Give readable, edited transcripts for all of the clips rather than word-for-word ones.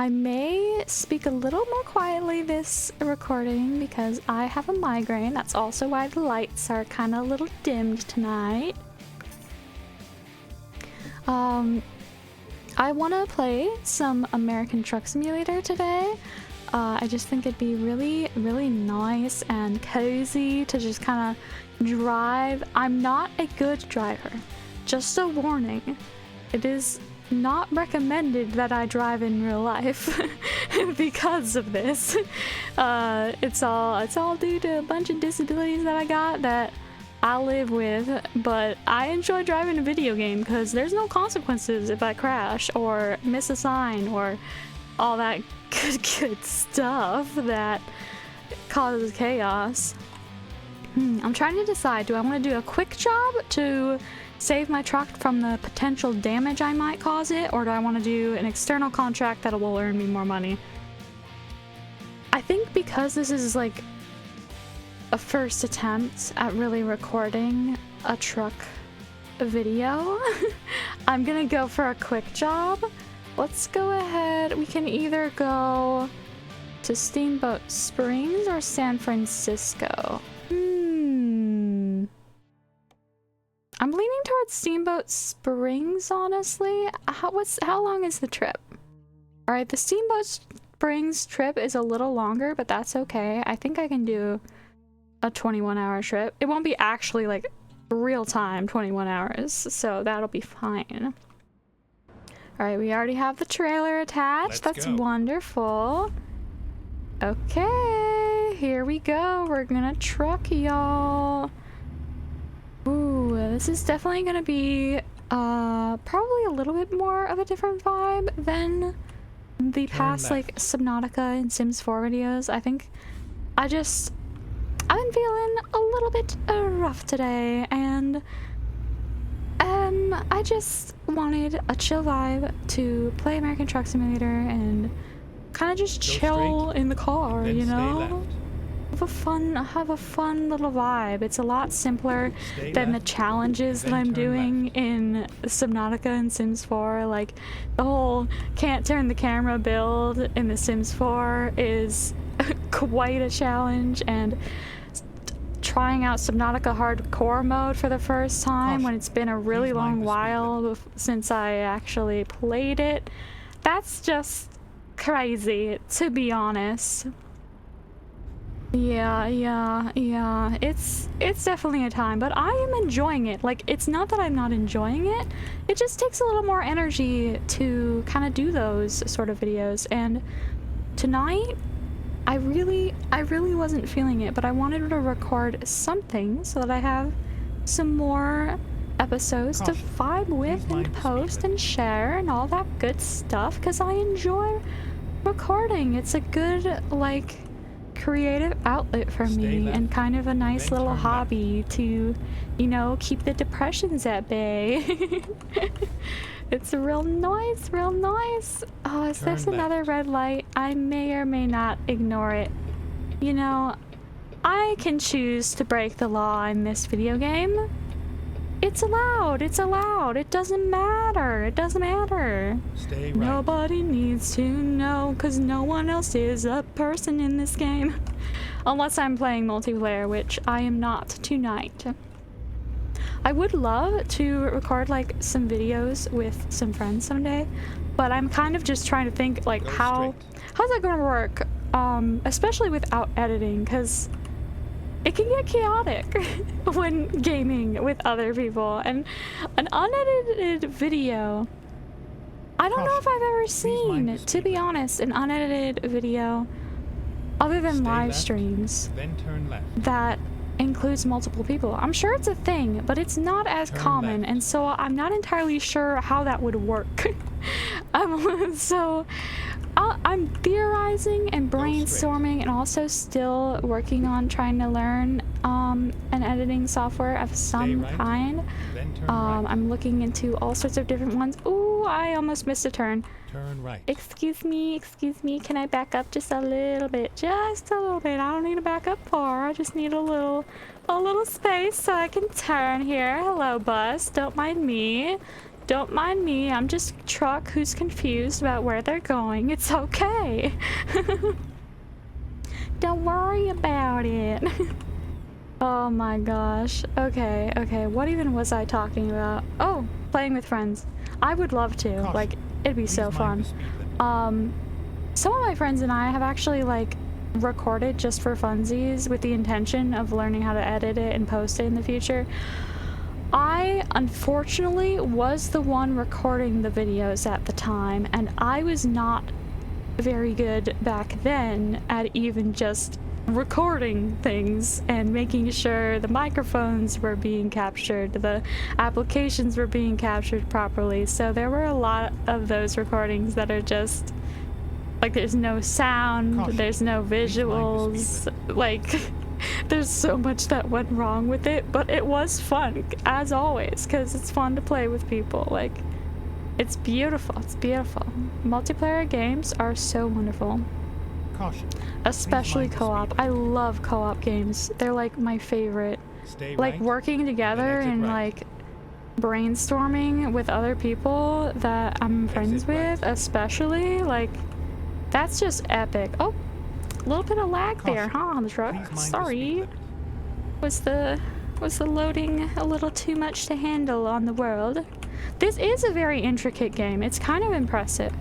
I may speak a little more quietly this recording because I have a migraine. That's also why the lights are kind of a little dimmed tonight. I want to play some American Truck Simulator today. I just think it'd be really, really nice and cozy to just kind of drive. I'm not a good driver. Just a warning. It is not recommended that I drive in real life because of this. It's all due to a bunch of disabilities that I got that I live with, but I enjoy driving a video game because there's no consequences if I crash or miss a sign or all that good stuff that causes chaos. I'm trying to decide, do I want to do a quick job to save my truck from the potential damage I might cause it, or do I want to do an external contract that will earn me more money? I think because this is like a first attempt at really recording a truck video, I'm gonna go for a quick job. Let's go ahead. We can either go to Steamboat Springs or San Francisco. I'm leaning towards Steamboat Springs, honestly. How long is the trip? All right, the Steamboat Springs trip is a little longer, but that's okay. I think I can do a 21-hour trip. It won't be actually like real time 21 hours, so that'll be fine. All right, we already have the trailer attached. That's wonderful. Okay, here we go. We're gonna truck y'all. Ooh, this is definitely gonna be probably a little bit more of a different vibe than the past like Subnautica and Sims 4 videos. I think I've been feeling a little bit rough today, and I just wanted a chill vibe to play American Truck Simulator and kind of just chill in the car, you know? Have a fun little vibe. It's a lot simpler than the challenges that I'm doing in Subnautica and Sims 4. Like the whole can't turn the camera build in the Sims 4 is quite a challenge, and trying out Subnautica hardcore mode for the first time when it's been a really long while since I actually played it, that's just crazy, to be honest. Yeah. It's definitely a time, but I am enjoying it. Like, it's not that I'm not enjoying it. It just takes a little more energy to kind of do those sort of videos. And tonight, I really wasn't feeling it, but I wanted to record something so that I have some more episodes to vibe with and post and share and all that good stuff, because I enjoy recording. It's a good, like, creative outlet for me and kind of a nice little hobby to, you know, keep the depressions at bay. It's real nice. Oh, is this another red light? I may or may not ignore it. You know, I can choose to break the law in this video game. It's allowed. It doesn't matter. Stay right. Nobody needs to know, because no one else is a person in this game. Unless I'm playing multiplayer, which I am not tonight. I would love to record like some videos with some friends someday, but I'm kind of just trying to think like how's that gonna work, especially without editing, because it can get chaotic when gaming with other people, and an unedited video, I don't know if I've ever seen, to be honest, an unedited video other than live streams that includes multiple people. I'm sure it's a thing, but it's not as common, and so I'm not entirely sure how that would work. So I'm theorizing and brainstorming, and also still working on trying to learn an editing software of some kind. I'm looking into all sorts of different ones. Ooh, I almost missed a turn. Turn right. Excuse me, can I back up just a little bit? Just a little bit. I don't need to back up far. I just need a little space so I can turn here. Hello, bus. Don't mind me. Don't mind me. I'm just a truck who's confused about where they're going. It's okay. Don't worry about it. Oh my gosh. Okay, okay. What even was I talking about? Oh, playing with friends. I would love to. Caution. Like, it'd be Please so mind fun. the speed limit. Some of my friends and I have actually, like, recorded just for funsies with the intention of learning how to edit it and post it in the future. I, unfortunately, was the one recording the videos at the time, and I was not very good back then at even just recording things and making sure the microphones were being captured, the applications were being captured properly. So there were a lot of those recordings that are just like there's no sound, Caution. there's no Please mind the visuals, speed like there's so much that went wrong with it, but it was fun as always because it's fun to play with people. Like, it's beautiful. It's beautiful. Multiplayer games are so wonderful. Caution. Especially Please mind the co-op. speed I love co-op games. They're like my favorite. Stay Like right. working together exit and right. like brainstorming with other people that I'm friends Exit right. with, especially, like, that's just epic. Oh, a little bit of lag there, Caution. huh, on the truck. Please mind the speed Sorry. limit. Was the loading a little too much to handle on the world? This is a very intricate game. It's kind of impressive.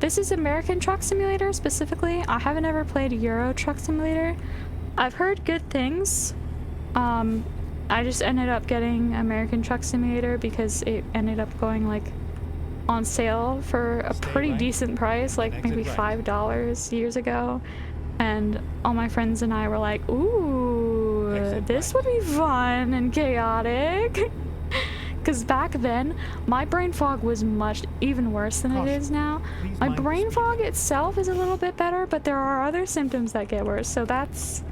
This is American Truck Simulator specifically. I haven't ever played Euro Truck Simulator. I've heard good things. I just ended up getting American Truck Simulator because it ended up going like on sale for a Stay pretty right. decent price, like Exit maybe right. $5 years ago. And all my friends and I were like, ooh, Exit this right. would be fun and chaotic. Because back then, my brain fog was much even worse than it Caution. is now. Please My mind the brain speed fog limit. itself is a little bit better, but there are other symptoms that get worse, so that's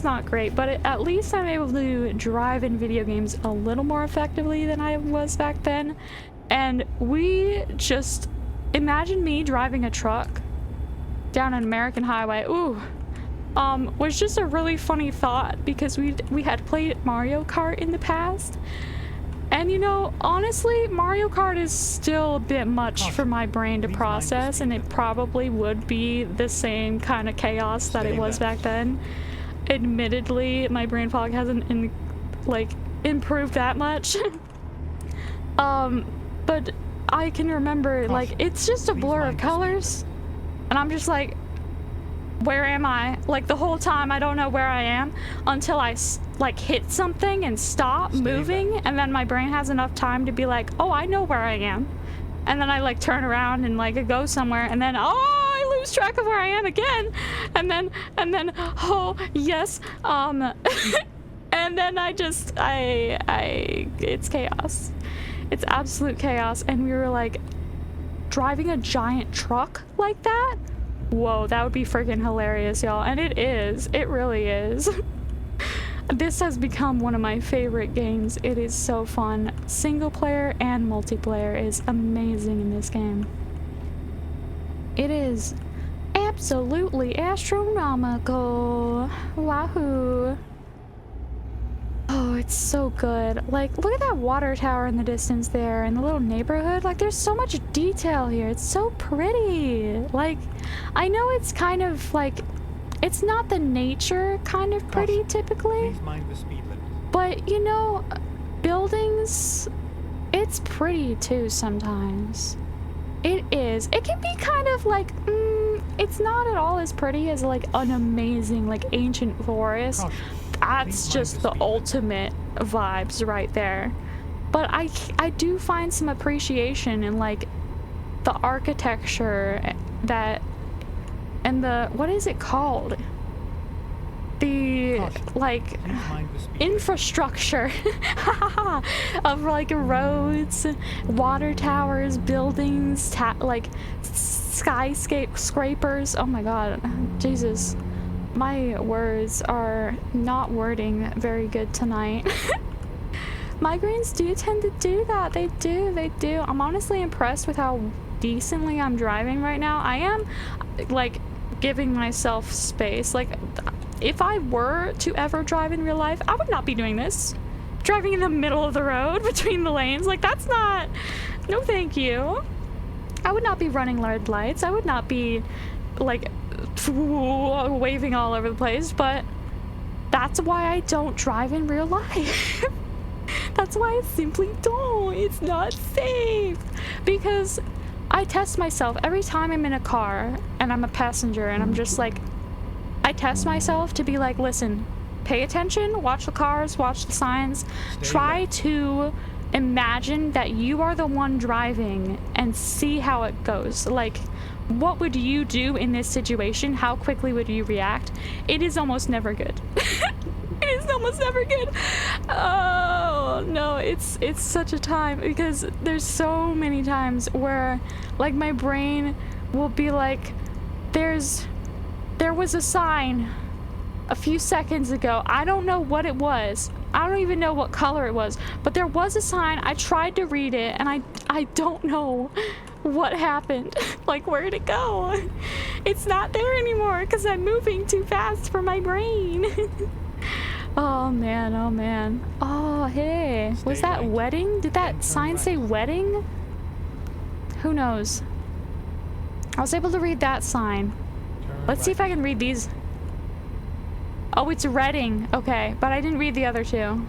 not great. But at least I'm able to drive in video games a little more effectively than I was back then. And we just imagine me driving a truck down an American highway. Ooh. Was just a really funny thought because we had played Mario Kart in the past. And you know, honestly, Mario Kart is still a bit much for my brain to Please mind the process, and speed it limit. probably would be the same kind of chaos that it Stay was left. back then. Admittedly, my brain fog hasn't improved that much. But I can remember, like, Caution. it's just a Please blur of mind the speed colors, and I'm just like, where am I? Like, the whole time I don't know where I am until I like hit something and stop Stay moving, left. and then my brain has enough time to be like, oh, I know where I am. And then I like turn around and like go somewhere, and then I lose track of where I am again. And then oh yes, and then it's chaos. It's absolute chaos. And we were like, driving a giant truck like that? Whoa, that would be freaking hilarious, y'all. And it is. It really is. This has become one of my favorite games. It is so fun. Single player and multiplayer is amazing in this game. It is absolutely astronomical. Wahoo. Oh, it's so good. Like, look at that water tower in the distance there and the little neighborhood. Like, there's so much detail here. It's so pretty. Like, I know it's kind of like, it's not the nature kind of pretty Caution. typically, Please mind the speed limit. but you know, buildings, it's pretty too sometimes. It is. It can be kind of like, it's not at all as pretty as like an amazing, like ancient forest. Caution. That's Please mind just the the speed limit. ultimate vibes right there. But I do find some appreciation in like the architecture that and the, what is it called? The Caution. like Please mind the speed limit. infrastructure of like roads, water towers, buildings, like skyscrapers. Oh my god, Jesus. My words are not wording very good tonight. Migraines do tend to do that. They do. I'm honestly impressed with how decently I'm driving right now. I am, like, giving myself space. Like, if I were to ever drive in real life, I would not be doing this. driving in the middle of the road between the lanes. Like, that's not... No, thank you. I would not be running red lights. I would not be, like, waving all over the place, but that's why I don't drive in real life. That's why I simply don't. It's not safe. Because I test myself every time I'm in a car and I'm a passenger and I'm just like, I test myself to be like, listen, pay attention, watch the cars, watch the signs, try to imagine that you are the one driving and see how it goes. Like, what would you do in this situation? How quickly would you react? It is almost never good. It is almost never good. Oh no, it's such a time, because there's so many times where like my brain will be like, there was a sign a few seconds ago. I don't know what it was. I don't even know what color it was, but there was a sign. I tried to read it and I don't know what happened. Like, where'd it go? It's not there anymore because I'm moving too fast for my brain. Oh man, oh man. Oh, hey. Was that wedding? Did that sign say wedding? Who knows? I was able to read that sign. Let's see if I can read these. Oh, it's Reading. Okay, but I didn't read the other two.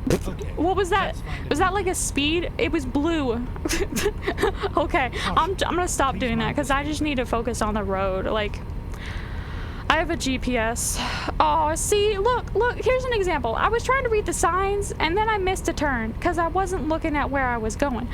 Okay. What was that? Was that like a speed? It was blue. Okay, I'm gonna stop doing that because I just need to focus on the road. Like, I have a GPS. Oh, see, look, here's an example. I was trying to read the signs and then I missed a turn because I wasn't looking at where I was going.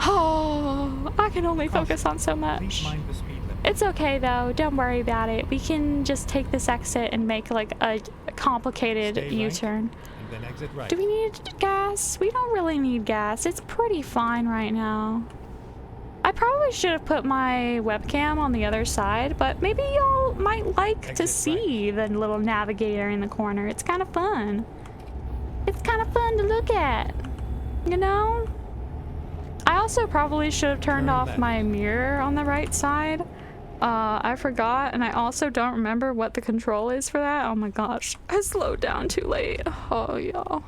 Oh, I can only focus on so much. Please mind the speed limit. It's okay though, don't worry about it. We can just take this exit and make like a complicated Stay U-turn. right, and then exit right. Do we need gas? We don't really need gas. It's pretty fine right now. I probably should have put my webcam on the other side, but maybe y'all might like to see the little navigator in the corner. It's kind of fun. It's kind of fun to look at, you know? I also probably should have turned off my mirror on the right side. I forgot, and I also don't remember what the control is for that. Oh my gosh, I slowed down too late. Oh, y'all.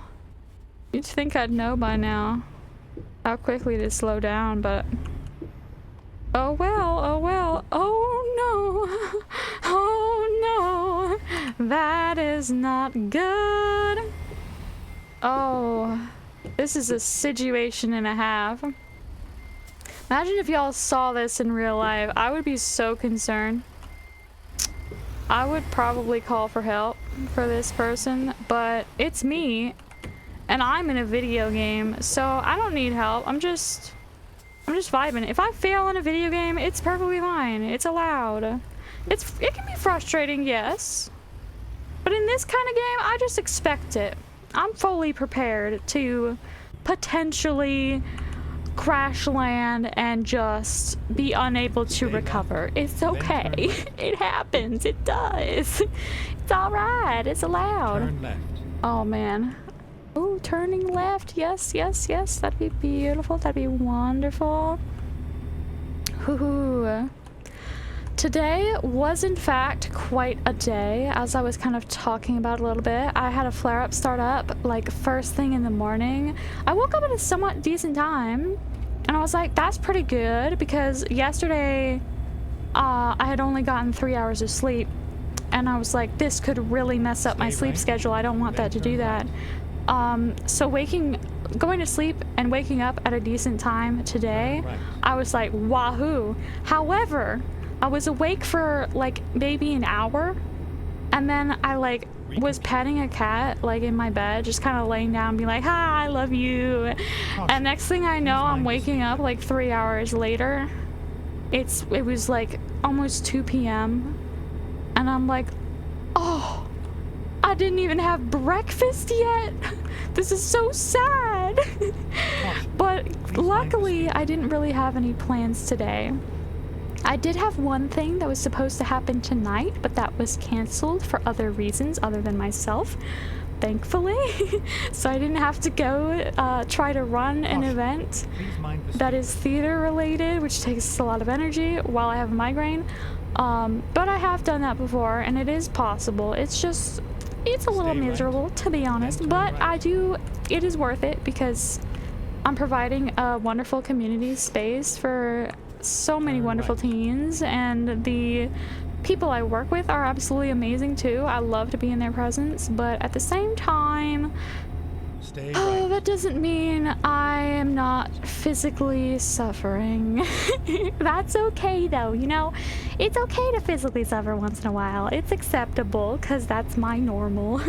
You'd think I'd know by now how quickly to slow down, but... Oh well, oh well. Oh no. Oh no. That is not good. Oh, this is a situation and a half. Imagine if y'all saw this in real life. I would be so concerned. I would probably call for help for this person, but it's me and I'm in a video game, so I don't need help. I'm just vibing. If I fail in a video game, it's perfectly fine. It's allowed. It can be frustrating, yes. But in this kind of game, I just expect it. I'm fully prepared to potentially crash land and just be unable to recover. It's okay. It happens. It does. It's alright. It's allowed. Turn left. Oh man. Ooh, turning left. Yes, yes, yes. That'd be beautiful. That'd be wonderful. Ooh. Today was in fact quite a day, as I was kind of talking about a little bit. I had a flare-up start up like first thing in the morning. I woke up at a somewhat decent time and I was like, that's pretty good, because yesterday I had only gotten 3 hours of sleep and I was like, this could really mess up my sleep schedule. I don't want that to do that. So going to sleep and waking up at a decent time today, I was like, wahoo. However, I was awake for like maybe an hour, and then I like was petting a cat like in my bed, just kind of laying down, being like, hi, I love you. And next thing I know, I'm waking up like 3 hours later. It was like almost 2 p.m. and I'm like, oh, I didn't even have breakfast yet. This is so sad. But luckily I didn't really have any plans today. I did have one thing that was supposed to happen tonight, but that was canceled for other reasons other than myself, thankfully. So I didn't have to go try to run an event that is theater related, which takes a lot of energy while I have a migraine. But I have done that before and it is possible. It's just, it's a little Stay right. miserable, to be honest, turn but right. it is worth it because I'm providing a wonderful community space for so many Turn wonderful right. teens, and the people I work with are absolutely amazing too. I love to be in their presence, but at the same time, Stay oh, right. that doesn't mean I am not physically suffering. That's okay though, you know? It's okay to physically suffer once in a while. It's acceptable because that's my normal.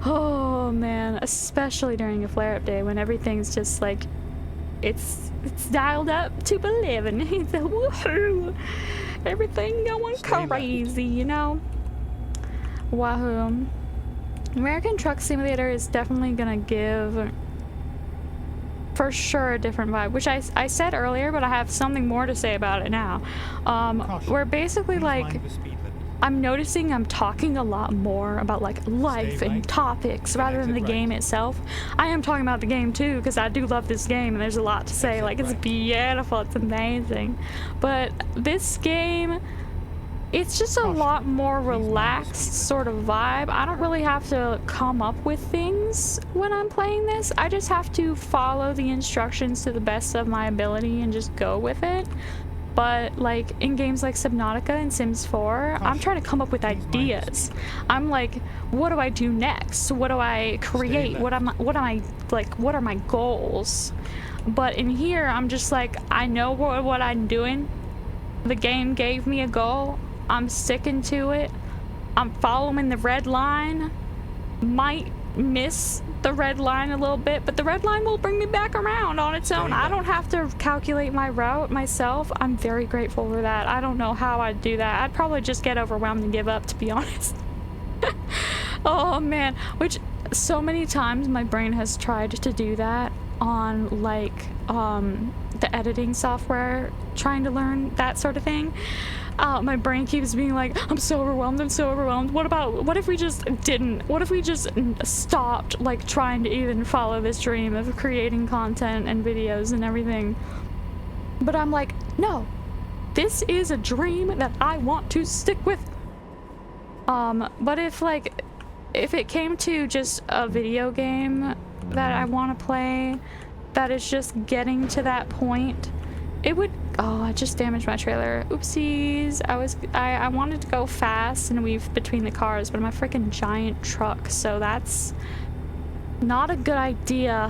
Oh man, especially during a flare-up day when everything's just like, it's dialed up to 11. It's a woohoo! Everything going Stay left. crazy, you know? Wahoo. American Truck Simulator is definitely gonna give, for sure, a different vibe, which I said earlier, but I have something more to say about it now. Caution. We're basically Please like, mind the speed limit. I'm noticing I'm talking a lot more about like life Stay and right. topics rather than the Exit right. game itself. I am talking about the game too because I do love this game and there's a lot to say. Exit Like, it's right. beautiful, it's amazing. But this game, it's just a Caution. lot more Please mind the relaxed speed limit. sort of vibe. I don't really have to come up with things when I'm playing this. I just have to follow the instructions to the best of my ability and just go with it. But like in games like Subnautica and Sims 4, I'm trying to come up with Please mind the ideas. speed limit. I'm like, what do I do next? What do I create? What am I like, what are my goals? But in here, I'm just like, I know what I'm doing. The game gave me a goal. I'm sticking to it. I'm following the red line. Might miss the red line a little bit, but the red line will bring me back around on its own. I don't have to calculate my route myself. I'm very grateful for that. I don't know how I'd do that. I'd probably just get overwhelmed and give up, to be honest. Oh man, which so many times my brain has tried to do that on like the editing software, trying to learn that sort of thing. My brain keeps being like, I'm so overwhelmed, I'm so overwhelmed. What if we just didn't? What if we just stopped like trying to even follow this dream of creating content and videos and everything? But I'm like, no, this is a dream that I want to stick with. But if it came to just a video game that I want to play that is just getting to that point, it would, oh, I just damaged my trailer. Oopsies. I wanted to go fast and weave between the cars, but I'm a freaking giant truck, so that's not a good idea.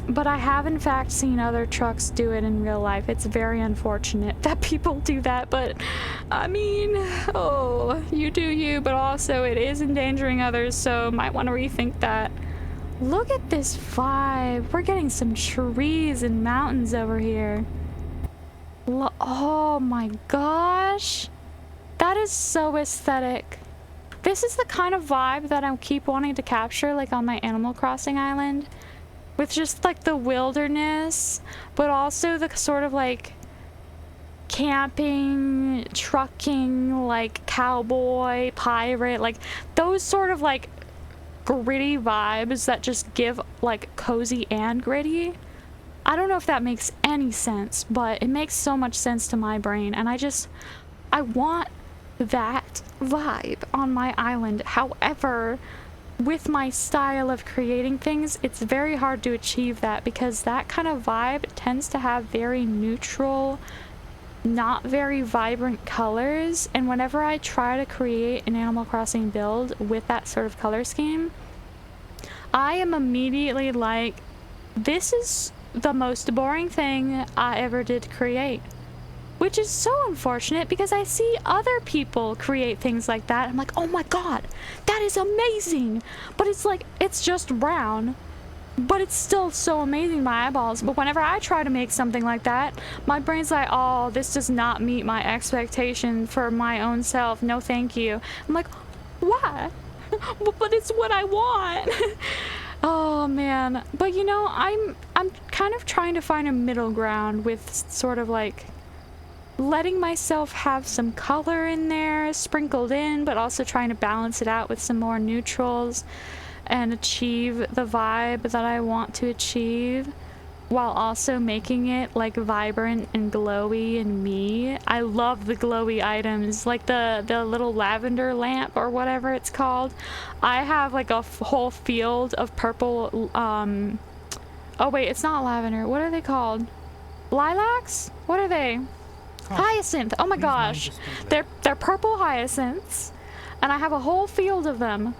But I have in fact seen other trucks do it in real life. It's very unfortunate that people do that, but I mean, oh, you do you, but also it is endangering others, so might want to rethink that. Look at this vibe. We're getting some trees and mountains over here. Oh my gosh. That is so aesthetic. This is the kind of vibe that I keep wanting to capture, like on my Animal Crossing island. With just like the wilderness, but also the sort of like camping, trucking, like cowboy, pirate, like those sort of like gritty vibes that just give like cozy and gritty. I don't know if that makes any sense, but it makes so much sense to my brain, and I want that vibe on my island. However, with my style of creating things, it's very hard to achieve that because that kind of vibe tends to have very neutral, not very vibrant colors, and whenever I try to create an Animal Crossing build with that sort of color scheme, I am immediately like, this is the most boring thing I ever did create. Which is so unfortunate because I see other people create things like that. I'm like, oh my god, that is amazing. But it's like, it's just brown. But it's still so amazing, my eyeballs. But whenever I try to make something like that, my brain's like, oh, this does not meet my expectation for my own self. No, thank you. I'm like, why? But it's what I want. Oh man. But you know, I'm kind of trying to find a middle ground with sort of like letting myself have some color in there sprinkled in, but also trying to balance it out with some more neutrals and achieve the vibe that I want to achieve. while also making it like vibrant and glowy and me. I love the glowy items, like the little lavender lamp or whatever it's called. I have like a whole field of purple, oh wait, it's not lavender. What are they called? Lilacs? What are they? Hyacinth. Oh my gosh. They're purple hyacinths, and I have a whole field of them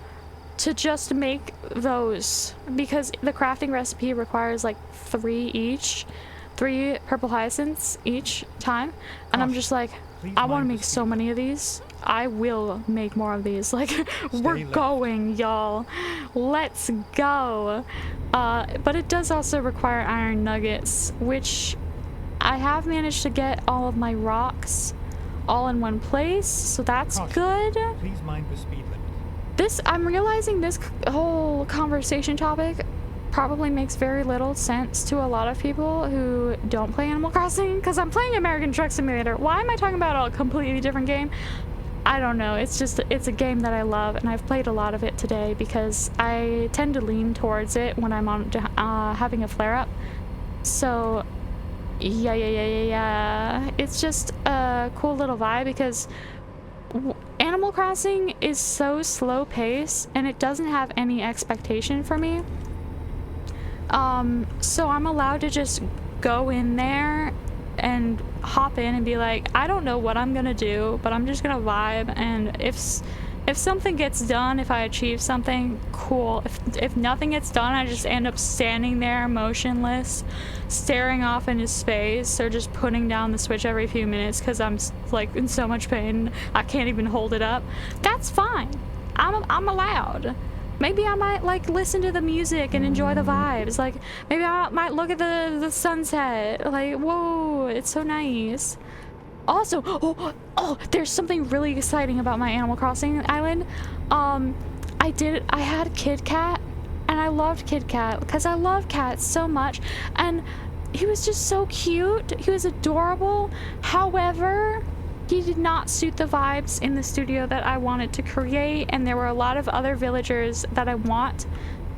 to just make those, because the crafting recipe requires like 3 purple hyacinths each time, and I'm just like, I want to make so many of these. I will make more of these. Like, we're going, y'all. Let's go. But it does also require iron nuggets, which I have managed to get all of my rocks all in one place, so that's good. Please mind the speed limit. I'm realizing this whole conversation topic probably makes very little sense to a lot of people who don't play Animal Crossing, because I'm playing American Truck Simulator. Why am I talking about a completely different game? I don't know. It's a game that I love, and I've played a lot of it today because I tend to lean towards it when I'm on having a flare-up. So yeah. It's just a cool little vibe because Animal Crossing is so slow paced and it doesn't have any expectation for me. So I'm allowed to just go in there and hop in and be like, I don't know what I'm gonna do, but I'm just gonna vibe, and if something gets done, if I achieve something, cool. If nothing gets done, I just end up standing there motionless, staring off into space, or just putting down the Switch every few minutes because I'm like in so much pain I can't even hold it up. That's fine. I'm allowed. Maybe I might like listen to the music and enjoy the vibes. Like maybe I might look at the sunset. Like, whoa, it's so nice. Also, there's something really exciting about my Animal Crossing island. I had Kid Cat, and I loved Kid Cat because I love cats so much, and he was just so cute. He was adorable. However, he did not suit the vibes in the studio that I wanted to create, and there were a lot of other villagers that I want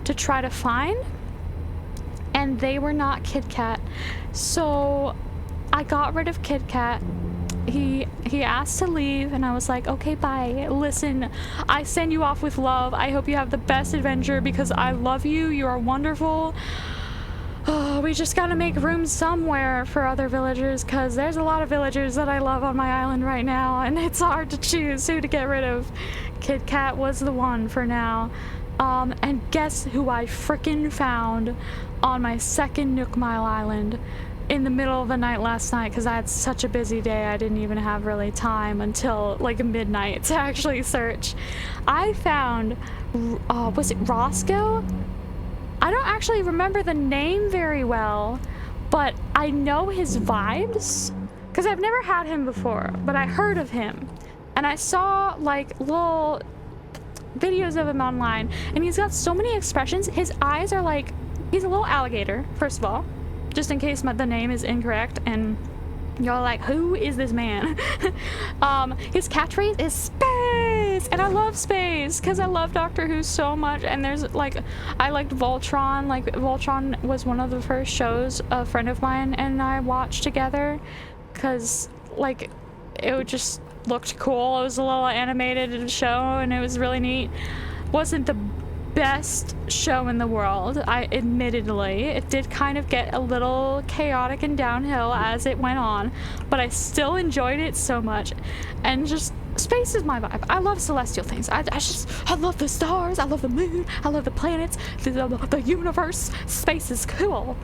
to try to find, and they were not Kid Cat. So I got rid of Kid Cat. He asked to leave, and I was like, okay, bye. Listen, I send you off with love. I hope you have the best adventure because I love you. You are wonderful. Oh, we just gotta make room somewhere for other villagers, because there's a lot of villagers that I love on my island right now, and it's hard to choose who to get rid of. Kid Cat was the one for now. And guess who I frickin' found on my second Nook Mile Island in the middle of the night last night, because I had such a busy day I didn't even have really time until like midnight to actually search. I found, was it Roscoe? I don't actually remember the name very well, but I know his vibes because I've never had him before, but I heard of him and I saw like little videos of him online, and he's got so many expressions. His eyes are like, he's a little alligator, first of all, just in case the name is incorrect and you're like, who is this man? His catchphrase is space, and I love space because I love Doctor Who so much. And there's like, I liked Voltron. Like Voltron was one of the first shows a friend of mine and I watched together because like it just looked cool. It was a little animated show and it was really neat. Wasn't the best show in the world, admittedly. It did kind of get a little chaotic and downhill as it went on, but I still enjoyed it so much. And just space is my vibe. I love celestial things. I love the stars, I love the moon, I love the planets, the universe. Space is cool.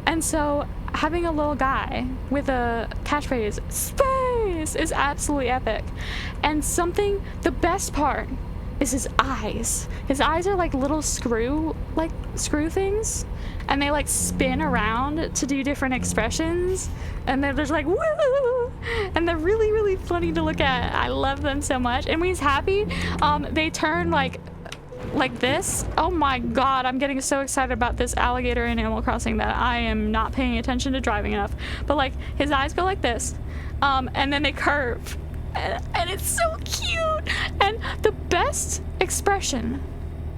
And so having a little guy with a catchphrase space is absolutely epic. And the best part is his eyes. His eyes are like little screw things, and they like spin around to do different expressions, and they're just like woo, and they're really, really funny to look at. I love them so much. And when he's happy, they turn like this. Oh my god, I'm getting so excited about this alligator in Animal Crossing that I am not paying attention to driving enough. But like his eyes go like this, and then they curve. And it's so cute. And the best expression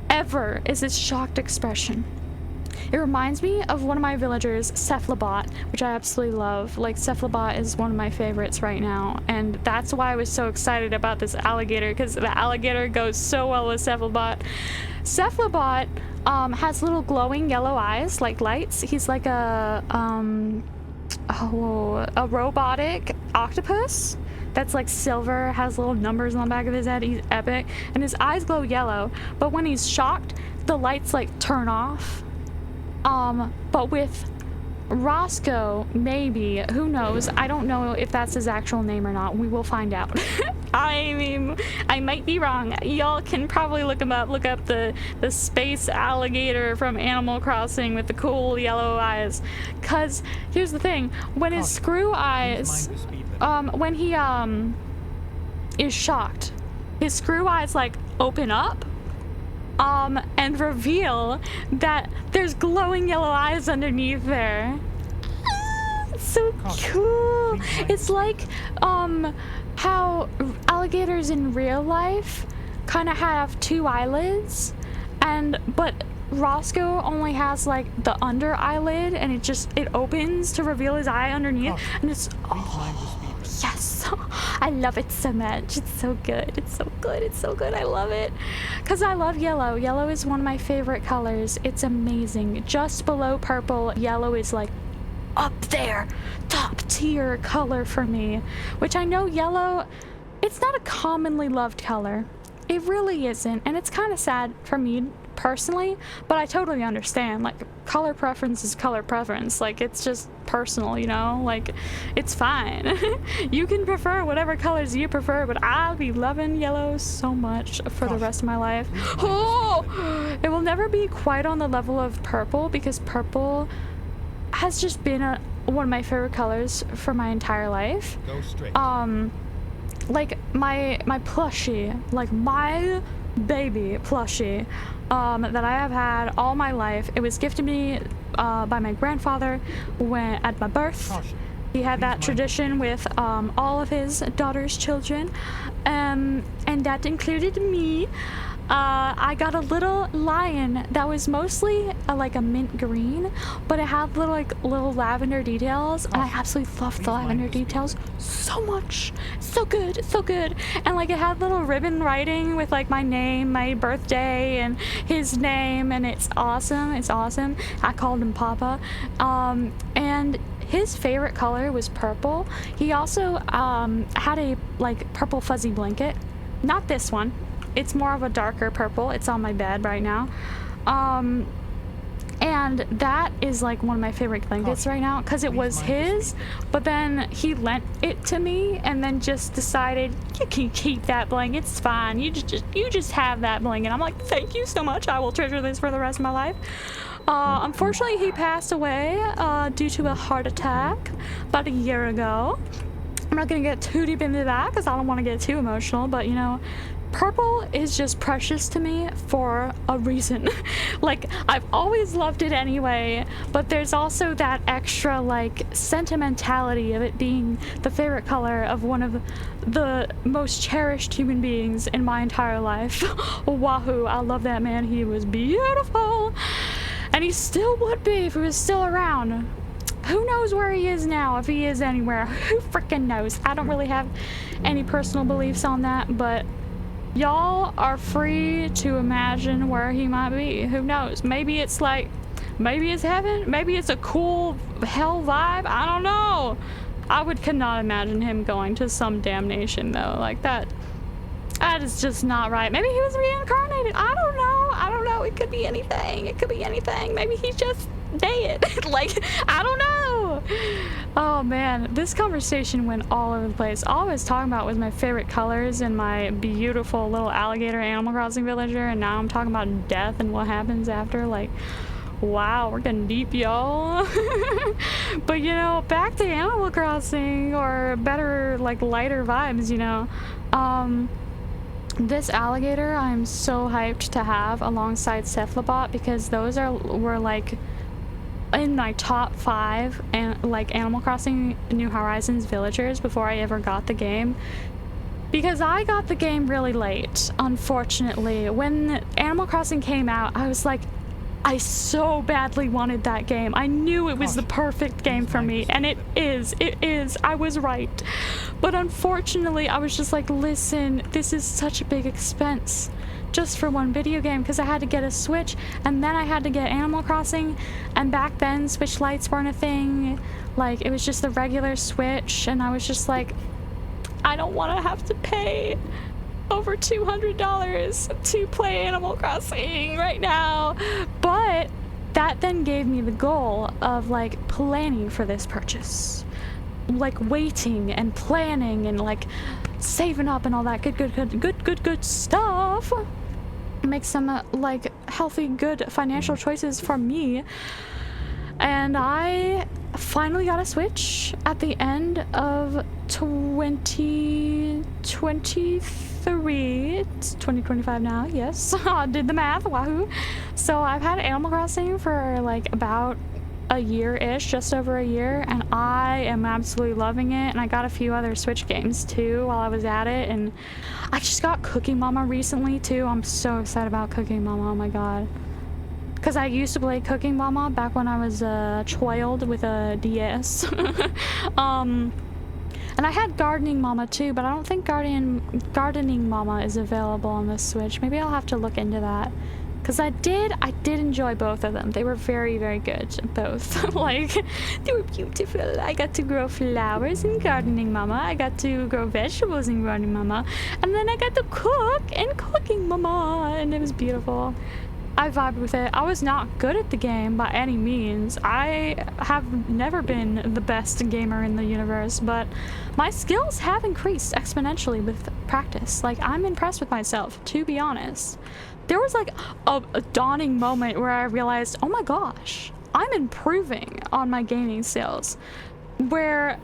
ever is his shocked expression. It reminds me of one of my villagers, Cephalobot, which I absolutely love. Like, Cephalobot is one of my favorites right now, and that's why I was so excited about this alligator, because the alligator goes so well with Cephalobot. Cephalobot has little glowing yellow eyes, like lights. He's like a robotic octopus that's like silver, has little numbers on the back of his head. He's epic, and his eyes glow yellow, but when he's shocked, the lights like turn off. But with Roscoe, maybe, who knows, I don't know if that's his actual name or not. We will find out. I mean, I might be wrong. Y'all can probably look up the space alligator from Animal Crossing with the cool yellow eyes. Cause here's the thing, when his screw eyes, when he is shocked, his screw eyes like open up and reveal that there's glowing yellow eyes underneath there. It's so cool. It's like how alligators in real life kind of have two eyelids, but Roscoe only has like the under eyelid, and it opens to reveal his eye underneath, and it's yes, I love it so much. It's so good. It's so good. It's so good. I love it. Because I love yellow. Yellow is one of my favorite colors. It's amazing. Just below purple, yellow is like up there. Top tier color for me. Which I know yellow, it's not a commonly loved color. It really isn't. And it's kind of sad for me personally, but I totally understand. Like, color preference is color preference. Like, it's just personal, you know? Like, it's fine. You can prefer whatever colors you prefer, but I'll be loving yellow so much for the rest of my life. Oh! It will never be quite on the level of purple, because purple has just been one of my favorite colors for my entire life. Go straight. Like my plushie, like my baby plushie that I have had all my life. It was gifted me by my grandfather at my birth. Caution. He had that tradition with all of his daughter's children, and that included me. I got a little lion that was mostly like a mint green, but it had little lavender details, and I absolutely loved the lavender details so much. So good, so good. And like it had little ribbon writing with like my name, my birthday, and his name, and it's awesome. It's awesome. I called him Papa. And his favorite color was purple. He also had a like purple fuzzy blanket. Not this one. It's more of a darker purple. It's on my bed right now. And that is like one of my favorite blankets right now, because it was his, but then he lent it to me and then just decided, you can keep that blanket, it's fine. You just have that blanket. I'm like, thank you so much. I will treasure this for the rest of my life. Unfortunately, he passed away due to a heart attack about a year ago. I'm not gonna get too deep into that because I don't want to get too emotional, but you know, purple is just precious to me for a reason. Like, I've always loved it anyway, but there's also that extra like sentimentality of it being the favorite color of one of the most cherished human beings in my entire life. Wahoo, I love that man. He was beautiful, and he still would be if he was still around. Who knows where he is now, if he is anywhere. Who freaking knows? I don't really have any personal beliefs on that, but y'all are free to imagine where he might be. Who knows? Maybe it's heaven. Maybe it's a cool hell vibe. I don't know. I could not imagine him going to some damnation though. Like that is just not right. Maybe he was reincarnated. I don't know. It could be anything. Maybe he's just dead. Like, I don't know. Oh man, this conversation went all over the place. All I was talking about was my favorite colors and my beautiful little alligator Animal Crossing villager, and now I'm talking about death and what happens after. Like, wow, we're getting deep, y'all. But you know, back to Animal Crossing, or better, like lighter vibes, you know. This alligator I'm so hyped to have alongside Cephalobot, because those were like in my top 5 and like Animal Crossing New Horizons villagers before I ever got the game, because I got the game really late. Unfortunately, when Animal Crossing came out, I was like, I so badly wanted that game. I knew it was the perfect game for me, and it is. I was right. But unfortunately, I was just like, listen, this is such a big expense just for one video game, because I had to get a Switch, and then I had to get Animal Crossing, and back then Switch Lites weren't a thing. Like, it was just the regular Switch, and I was just like, I don't want to have to pay over $200 to play Animal Crossing right now. But that then gave me the goal of like planning for this purchase, like waiting and planning and like saving up and all that good stuff. Make some like healthy, good financial choices for me. And I finally got a Switch at the end of 2023. It's 2025 now, yes. I did the math, wahoo. So I've had Animal Crossing for like about a year-ish, just over a year, and I am absolutely loving it. And I got a few other Switch games too while I was at it, and I just got Cooking Mama recently too. I'm so excited about Cooking Mama, oh my god. Because I used to play Cooking Mama back when I was a child with a DS. And I had Gardening Mama too, but I don't think Gardening Mama is available on the Switch. Maybe I'll have to look into that. Because I did enjoy both of them. They were very, very good, both. Like, they were beautiful. I got to grow flowers in Gardening Mama. I got to grow vegetables in Gardening Mama. And then I got to cook in Cooking Mama. And it was beautiful. I vibed with it. I was not good at the game by any means. I have never been the best gamer in the universe, but my skills have increased exponentially with practice. Like, I'm impressed with myself, to be honest. There was like a dawning moment where I realized, oh my gosh, I'm improving on my gaming skills. Where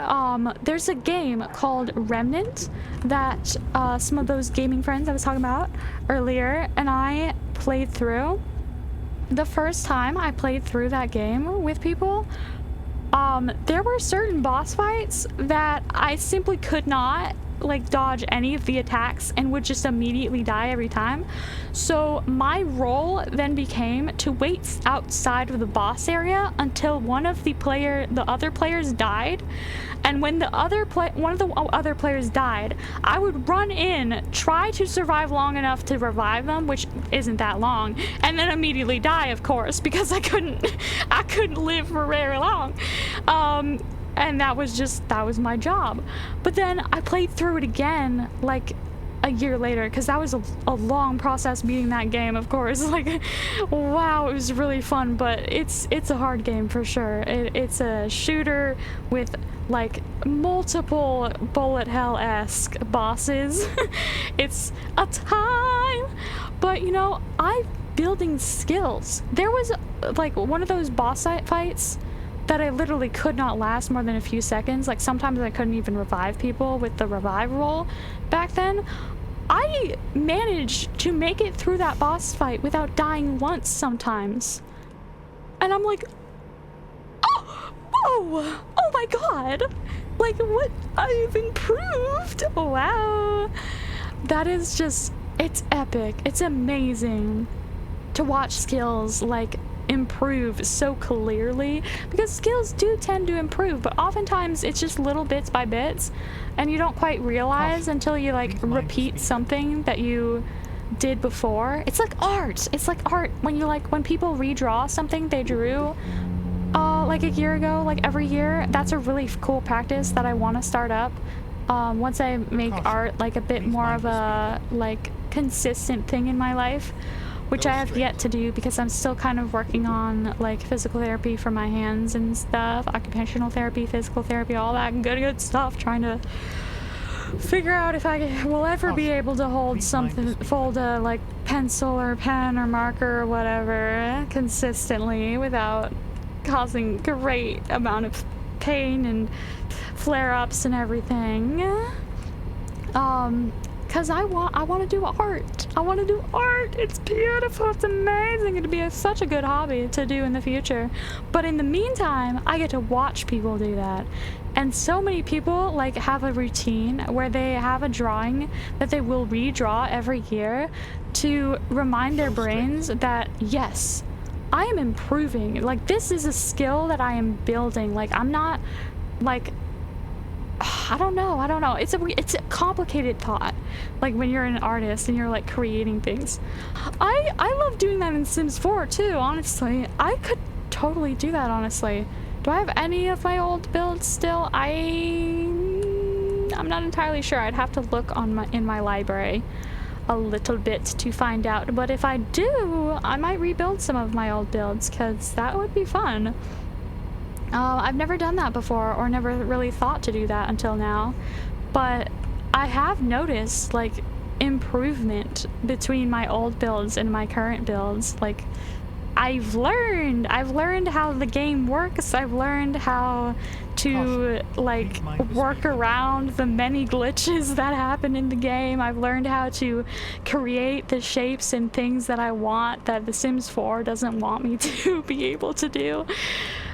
there's a game called Remnant that some of those gaming friends I was talking about earlier and I played through. The first time I played through that game with people, there were certain boss fights that I simply could not like dodge any of the attacks and would just immediately die every time. So my role then became to wait outside of the boss area until one of the other players died. And when one of the other players died, I would run in, try to survive long enough to revive them, which isn't that long, and then immediately die, of course, because I couldn't live for very long. And that was my job. But then I played through it again, like a year later, because that was a long process beating that game, of course. Like, wow, it was really fun, but it's a hard game for sure. It's a shooter with like multiple bullet hell-esque bosses. It's a time, but you know, I'm building skills. There was like one of those boss fights that I literally could not last more than a few seconds. Like, sometimes I couldn't even revive people with the revive roll back then. I managed to make it through that boss fight without dying once sometimes. And I'm like, oh my god. Like, what? I've improved. Wow. That is just, it's epic. It's amazing to watch skills, like, improve so clearly, because skills do tend to improve, but oftentimes it's just little bits by bits and you don't quite realize until you like repeat something that you did before. It's like art. It's like art when people redraw something they drew like a year ago, like every year. That's a really cool practice that I want to start up once I make art like a bit more of a like consistent thing in my life, which I have yet to do because I'm still kind of working on like physical therapy for my hands and stuff, occupational therapy, physical therapy, all that good stuff, trying to figure out if I will ever be able to hold a like pencil or pen or marker or whatever consistently without causing great amount of pain and flare-ups and everything. Because I want to do art. I want to do art. It's beautiful. It's amazing. It'd be such a good hobby to do in the future. But in the meantime, I get to watch people do that. And so many people like have a routine where they have a drawing that they will redraw every year to remind their brains that, yes, I am improving. Like, this is a skill that I am building. Like, I'm not, like, I don't know. It's a complicated thought. Like, when you're an artist and you're, like, creating things. I love doing that in Sims 4, too, honestly. I could totally do that, honestly. Do I have any of my old builds still? I'm not entirely sure. I'd have to look in my library a little bit to find out. But if I do, I might rebuild some of my old builds, because that would be fun. I've never done that before, or never really thought to do that until now. But I have noticed, like, improvement between my old builds and my current builds. Like, I've learned how the game works. I've learned how to, like, work around the many glitches that happen in the game. I've learned how to create the shapes and things that I want that The Sims 4 doesn't want me to be able to do.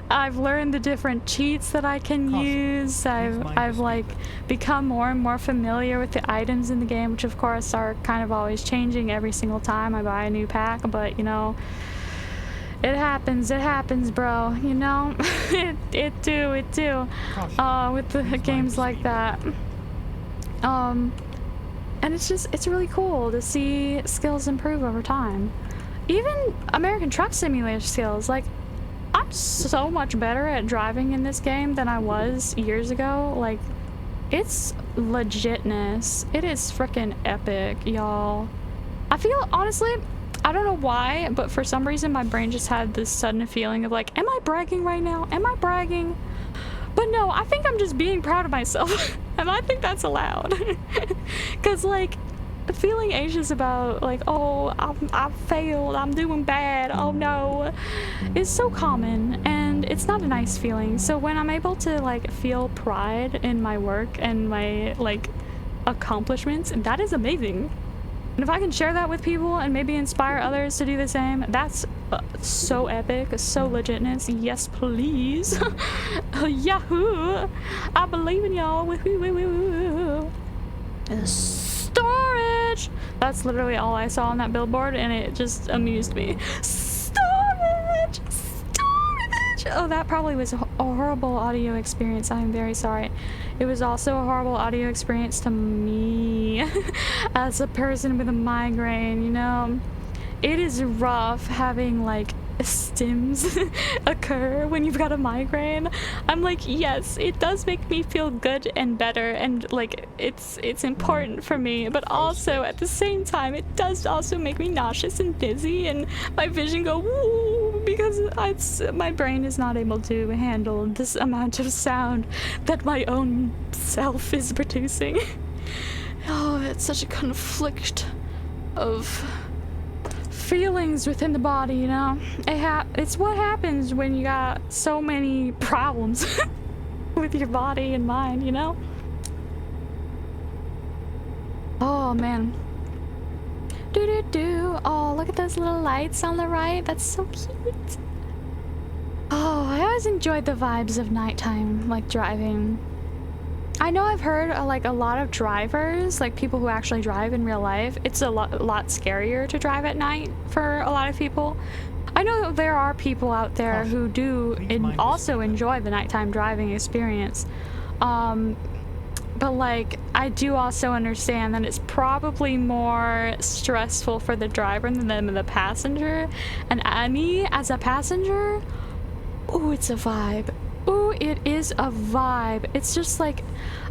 I've learned the different cheats that I can use. I've like become more and more familiar with the items in the game, which of course are kind of always changing every single time I buy a new pack, but you know, it happens, bro, you know? it do. With the games like that. And it's really cool to see skills improve over time. Even American Truck Simulator skills, like, I'm so much better at driving in this game than I was years ago. Like, it's legitness. It is freaking epic, y'all. I feel, honestly, I don't know why, but for some reason my brain just had this sudden feeling of like, am I bragging right now? Am I bragging? But no, I think I'm just being proud of myself. And I think that's allowed. Because, like, feeling anxious about, like, oh, I failed, I'm doing bad, oh no, is so common, and it's not a nice feeling. So when I'm able to, like, feel pride in my work and my, like, accomplishments, that is amazing. And if I can share that with people and maybe inspire others to do the same, that's so epic, so legitness. Yes, please. Yahoo! I believe in y'all. Storage! That's literally all I saw on that billboard, and it just amused me. Storage! Storage! Oh, that probably was a horrible audio experience. I am very sorry. It was also a horrible audio experience to me as a person with a migraine, you know? It is rough having, like, stims occur when you've got a migraine. I'm like, yes, it does make me feel good and better, and like it's important for me, but also at the same time it does also make me nauseous and dizzy, and my vision go woo, because my brain is not able to handle this amount of sound that my own self is producing. Oh, it's such a conflict of feelings within the body, you know? It's what happens when you got so many problems with your body and mind, you know? Oh, man. Do-do-do. Oh, look at those little lights on the right. That's so cute. Oh, I always enjoyed the vibes of nighttime, like, driving. I know I've heard like a lot of drivers, like people who actually drive in real life, it's a lot scarier to drive at night for a lot of people. I know there are people out there who do also enjoy the nighttime driving experience. But like, I do also understand that it's probably more stressful for the driver than the passenger. And me as a passenger, ooh, it's a vibe. Ooh, it is a vibe. It's just like,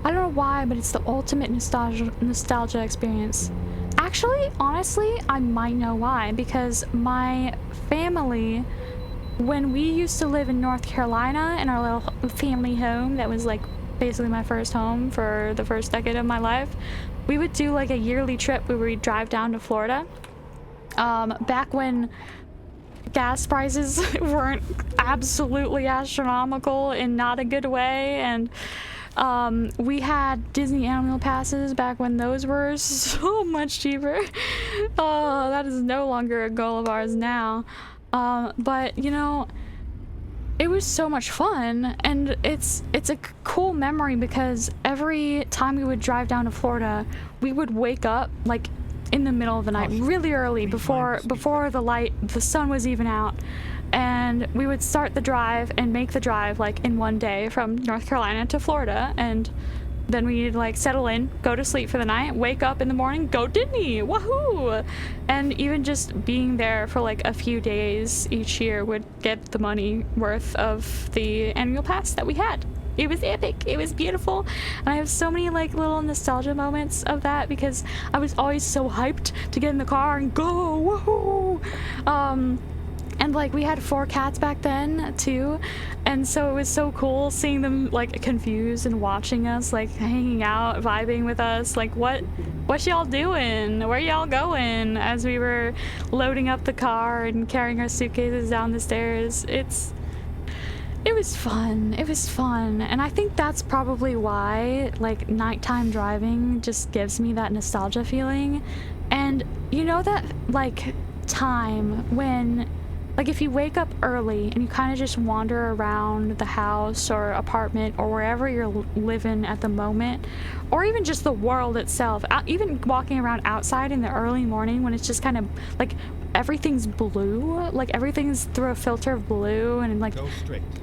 I don't know why, but it's the ultimate nostalgia experience. Actually, honestly, I might know why, because my family, when we used to live in North Carolina in our little family home that was like basically my first home for the first decade of my life, we would do like a yearly trip where we'd drive down to Florida. Back when gas prices weren't absolutely astronomical in not a good way, and we had Disney annual passes back when those were so much cheaper. Oh, that is no longer a goal of ours now. But you know, it was so much fun, and it's a cool memory because every time we would drive down to Florida, we would wake up like in the middle of the night, really early, before the sun was even out, and we would start the drive and make the drive like in one day from North Carolina to Florida, and then we'd like settle in, go to sleep for the night, wake up in the morning, go Disney, wahoo! And even just being there for like a few days each year would get the money worth of the annual pass that we had. It was epic. It was beautiful. And I have so many like little nostalgia moments of that because I was always so hyped to get in the car and go, woohoo! And like we had 4 cats back then too, and so it was so cool seeing them like confused and watching us, like hanging out, vibing with us, like what's y'all doing? Where y'all going? As we were loading up the car and carrying our suitcases down the stairs. It was fun. It was fun. And I think that's probably why like nighttime driving just gives me that nostalgia feeling. And you know that like time when like if you wake up early and you kind of just wander around the house or apartment or wherever you're living at the moment, or even just the world itself, even walking around outside in the early morning when it's just kind of like everything's blue, like everything's through a filter of blue, and like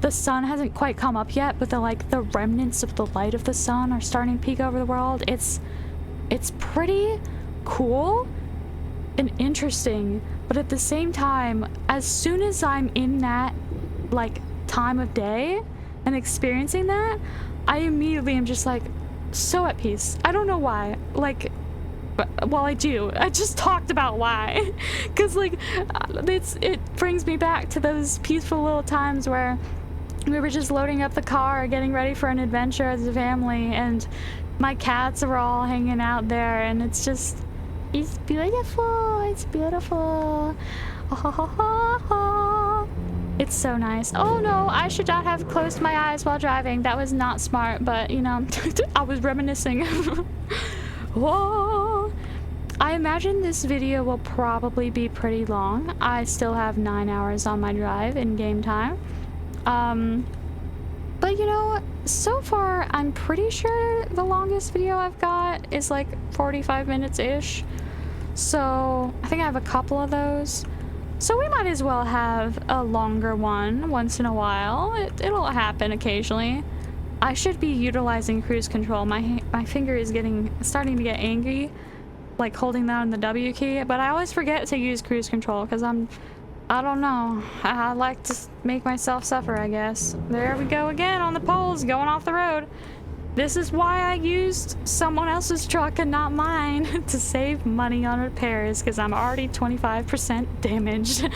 the sun hasn't quite come up yet, but the remnants of the light of the sun are starting to peek over the world. It's pretty cool and interesting, but at the same time, as soon as I'm in that like time of day and experiencing that, I immediately am just like so at peace. I don't know why. Like, well, I do. I just talked about why, because like it brings me back to those peaceful little times where we were just loading up the car, getting ready for an adventure as a family, and my cats are all hanging out there, and it's beautiful. It's beautiful. It's so nice. Oh no, I should not have closed my eyes while driving. That was not smart, but you know, I was reminiscing. Whoa. I imagine this video will probably be pretty long. I still have 9 hours on my drive in game time. But you know, so far I'm pretty sure the longest video I've got is like 45 minutes-ish. So I think I have a couple of those. So we might as well have a longer one once in a while. It'll happen occasionally. I should be utilizing cruise control. My finger is starting to get angry, like holding down the W key, but I always forget to use cruise control because I don't know. I like to make myself suffer, I guess. There we go again on the poles, going off the road. This is why I used someone else's truck and not mine to save money on repairs, because I'm already 25% damaged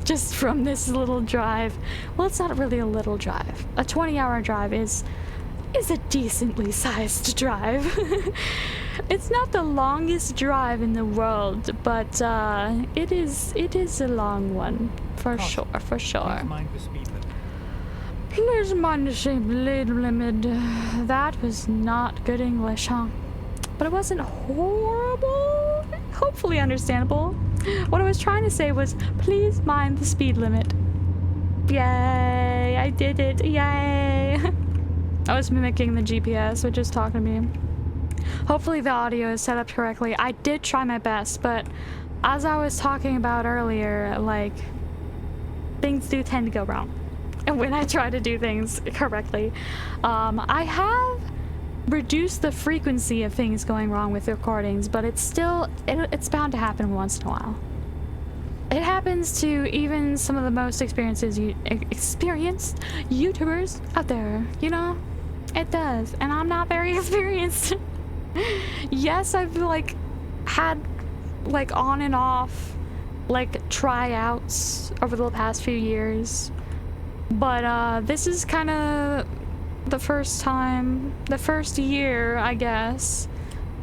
just from this little drive. Well, it's not really a little drive. A 20-hour drive is a decently sized drive. It's not the longest drive in the world, but it is a long one for sure. Please mind the speed limit. Please mind the speed limit. That was not good English, huh? But it wasn't horrible. Hopefully understandable. What I was trying to say was, please mind the speed limit. Yay! I did it! Yay! I was mimicking the GPS, which is talking to me. Hopefully the audio is set up correctly. I did try my best, but as I was talking about earlier, like, things do tend to go wrong. And when I try to do things correctly, I have reduced the frequency of things going wrong with recordings, but it's still, it's bound to happen once in a while. It happens to even some of the most experienced YouTubers out there, you know? It does, and I'm not very experienced. Yes, I've like had like on and off like tryouts over the past few years, but this is kind of the first year, I guess,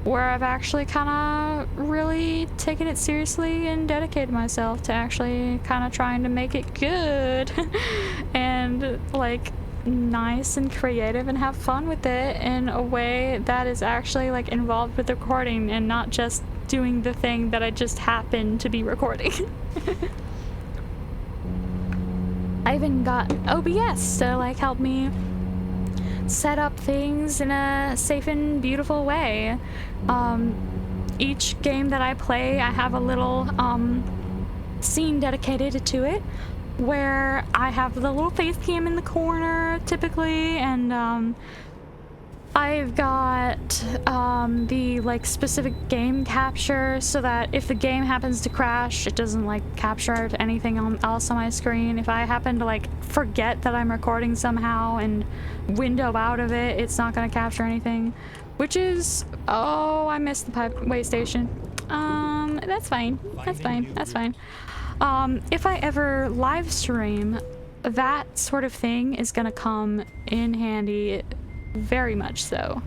where I've actually kind of really taken it seriously and dedicated myself to actually kind of trying to make it good and like nice and creative and have fun with it in a way that is actually like involved with the recording and not just doing the thing that I just happen to be recording. I even got OBS to like help me set up things in a safe and beautiful way. Each game that I play, I have a little scene dedicated to it. where I have the little face cam in the corner typically, and I've got the like specific game capture so that if the game happens to crash, it doesn't like capture anything else on my screen. If I happen to like forget that I'm recording somehow and window out of it, it's not going to capture anything, which is, oh, I missed the way station. That's fine. That's fine. That's fine. If I ever live stream, that sort of thing is going to come in handy. Very much so,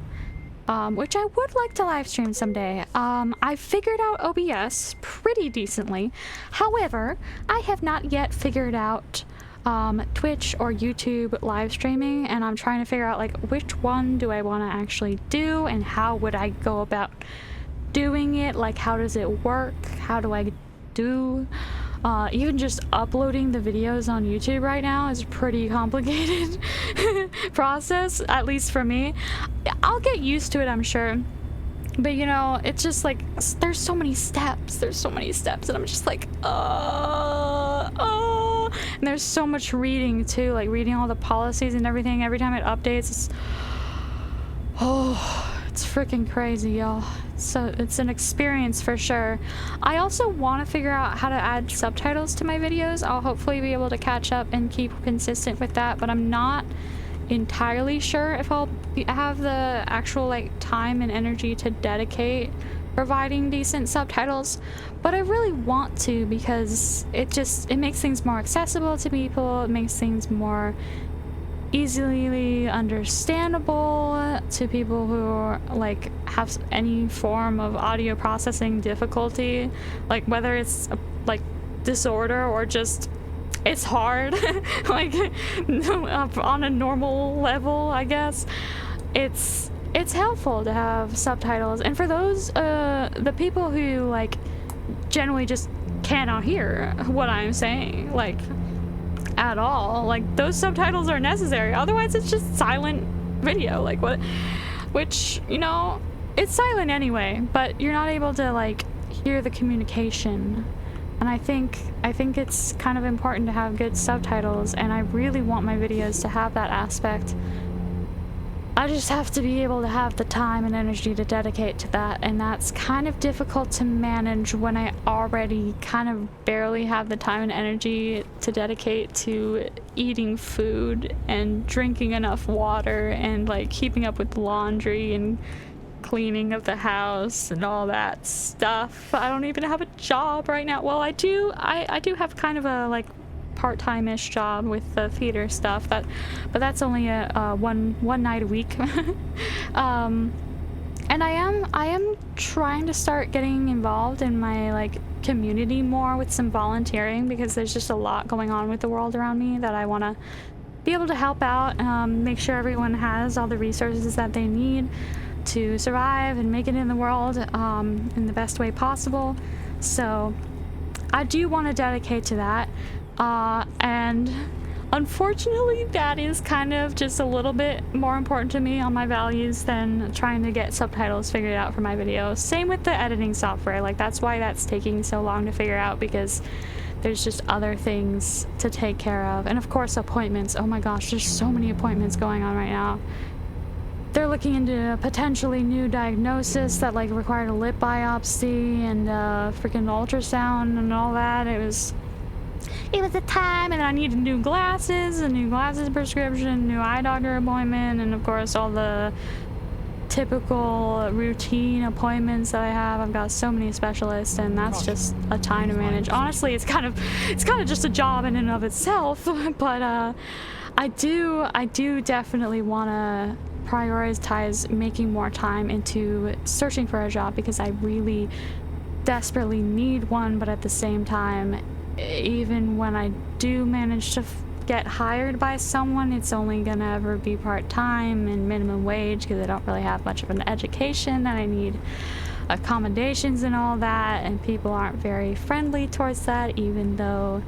which I would like to live stream someday. I figured out OBS pretty decently. However, I have not yet figured out Twitch or YouTube live streaming, and I'm trying to figure out like which one do I want to actually do and how would I go about doing it. Like, how does it work? How do I do even just uploading the videos on YouTube right now is a pretty complicated process, at least for me. I'll get used to it, I'm sure, but you know, it's just like there's so many steps, and I'm just like and there's so much reading too, like reading all the policies and everything every time it updates. It's freaking crazy, y'all. So it's an experience for sure. I also want to figure out how to add subtitles to my videos. I'll hopefully be able to catch up and keep consistent with that, but I'm not entirely sure if I'll have the actual like time and energy to dedicate providing decent subtitles, but I really want to, because it makes things more accessible to people. It makes things more easily understandable to people who like have any form of audio processing difficulty, like whether it's a, like disorder or just it's hard like on a normal level, I guess. It's helpful to have subtitles, and for those the people who like generally just cannot hear what I'm saying like at all, like those subtitles are necessary, otherwise it's just silent video, like what, which, you know, it's silent anyway, but you're not able to like hear the communication. And I think it's kind of important to have good subtitles, and I really want my videos to have that aspect. I just have to be able to have the time and energy to dedicate to that, and that's kind of difficult to manage when I already kind of barely have the time and energy to dedicate to eating food and drinking enough water and like keeping up with laundry and cleaning of the house and all that stuff. I don't even have a job right now. Well, I do have kind of a like part-time-ish job with the theater stuff, but that's only a one night a week. And I am trying to start getting involved in my like community more with some volunteering, because there's just a lot going on with the world around me that I want to be able to help out, make sure everyone has all the resources that they need to survive and make it in the world in the best way possible. So I do want to dedicate to that. And unfortunately that is kind of just a little bit more important to me on my values than trying to get subtitles figured out for my videos. Same with the editing software, like that's why that's taking so long to figure out, because there's just other things to take care of. And of course appointments, oh my gosh, there's so many appointments going on right now. They're looking into a potentially new diagnosis that like required a lip biopsy and freaking ultrasound and all that. It was a time, and then I needed new glasses, a new glasses prescription, new eye doctor appointment, and of course all the typical routine appointments that I have. I've got so many specialists, and that's just a time to manage. Honestly, it's kind of just a job in and of itself, but I do definitely want to prioritize making more time into searching for a job, because I really desperately need one. But at the same time, even when I do manage to get hired by someone, it's only gonna ever be part-time and minimum wage, because I don't really have much of an education, and I need accommodations and all that, and people aren't very friendly towards that, even though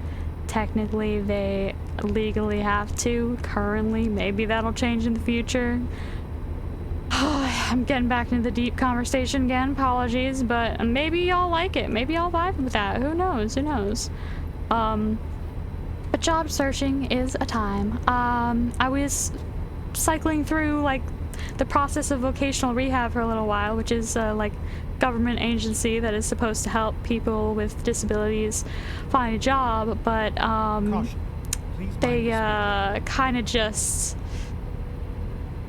technically they legally have to currently. Maybe that'll change in the future. I'm getting back into the deep conversation again, apologies, but maybe y'all like it, maybe y'all vibe with that, who knows. But but job searching is a time. I was cycling through like the process of vocational rehab for a little while, which is like government agency that is supposed to help people with disabilities find a job, but they kind of just,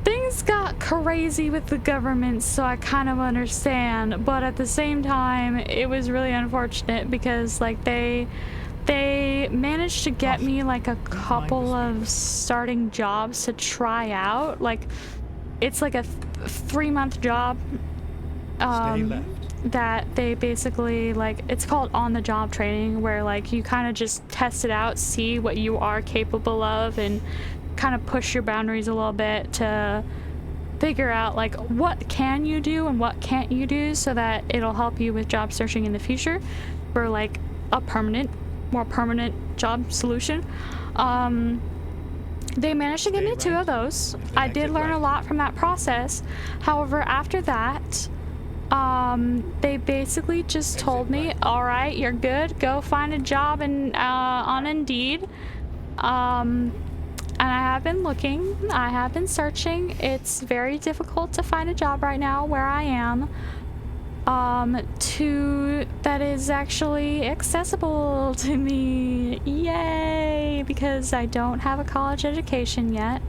things got crazy with the government, so I kind of understand, but at the same time it was really unfortunate because like they managed to get me like a couple of starting jobs to try out. Like it's like a 3-month job that they basically like, it's called on-the-job training, where like you kind of just test it out, see what you are capable of, and kind of push your boundaries a little bit to figure out like what can you do and what can't you do, so that it'll help you with job searching in the future for like a more permanent job solution. They managed to give me 2 of those. I did learn a lot from that process. However, after that, they basically just told me, all right, you're good, go find a job on Indeed. And I have been looking, I have been searching. It's very difficult to find a job right now where I am, that is actually accessible to me. Yay! Because I don't have a college education yet.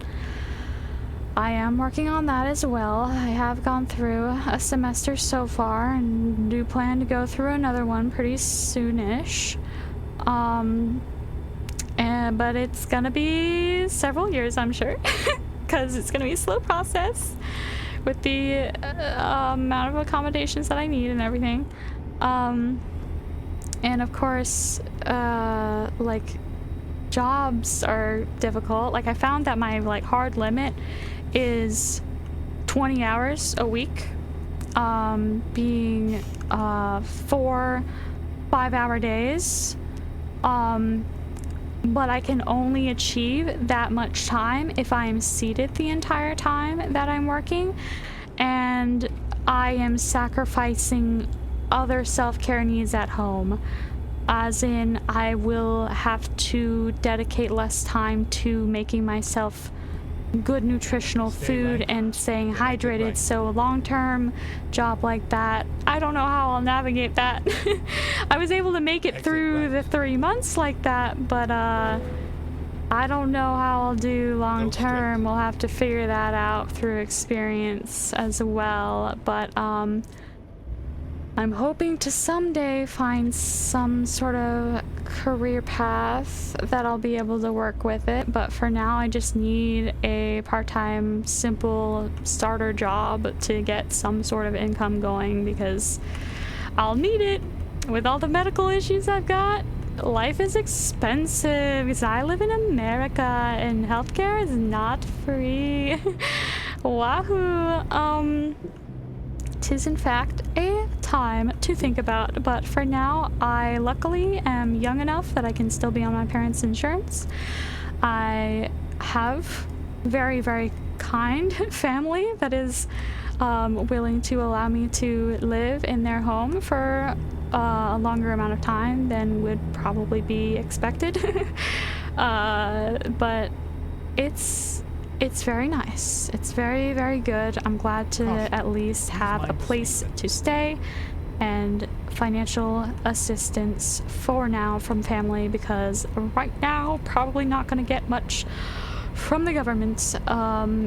I am working on that as well. I have gone through a semester so far and do plan to go through another one pretty soonish. But it's gonna be several years, I'm sure, because it's gonna be a slow process with the amount of accommodations that I need and everything. And of course, like, jobs are difficult. Like, I found that my like hard limit is 20 hours a week, being 4 5-hour days. But I can only achieve that much time if I am seated the entire time that I'm working, and I am sacrificing other self-care needs at home, as in I will have to dedicate less time to making myself good nutritional food and staying hydrated. So a long-term job like that, I don't know how I'll navigate that. I was able to make it through the 3 months like that, but I don't know how I'll do long-term. We'll have to figure that out through experience as well. But I'm hoping to someday find some sort of career path that I'll be able to work with it. But for now, I just need a part-time, simple starter job to get some sort of income going, because I'll need it. With all the medical issues I've got, life is expensive, because I live in America and healthcare is not free. Wahoo! 'Tis in fact a time to think about, but for now I luckily am young enough that I can still be on my parents' insurance. I have very, very kind family that is willing to allow me to live in their home for a longer amount of time than would probably be expected. But it's very nice. It's very, very good. I'm glad to at least have a place to stay and financial assistance for now from family, because right now probably not going to get much from the government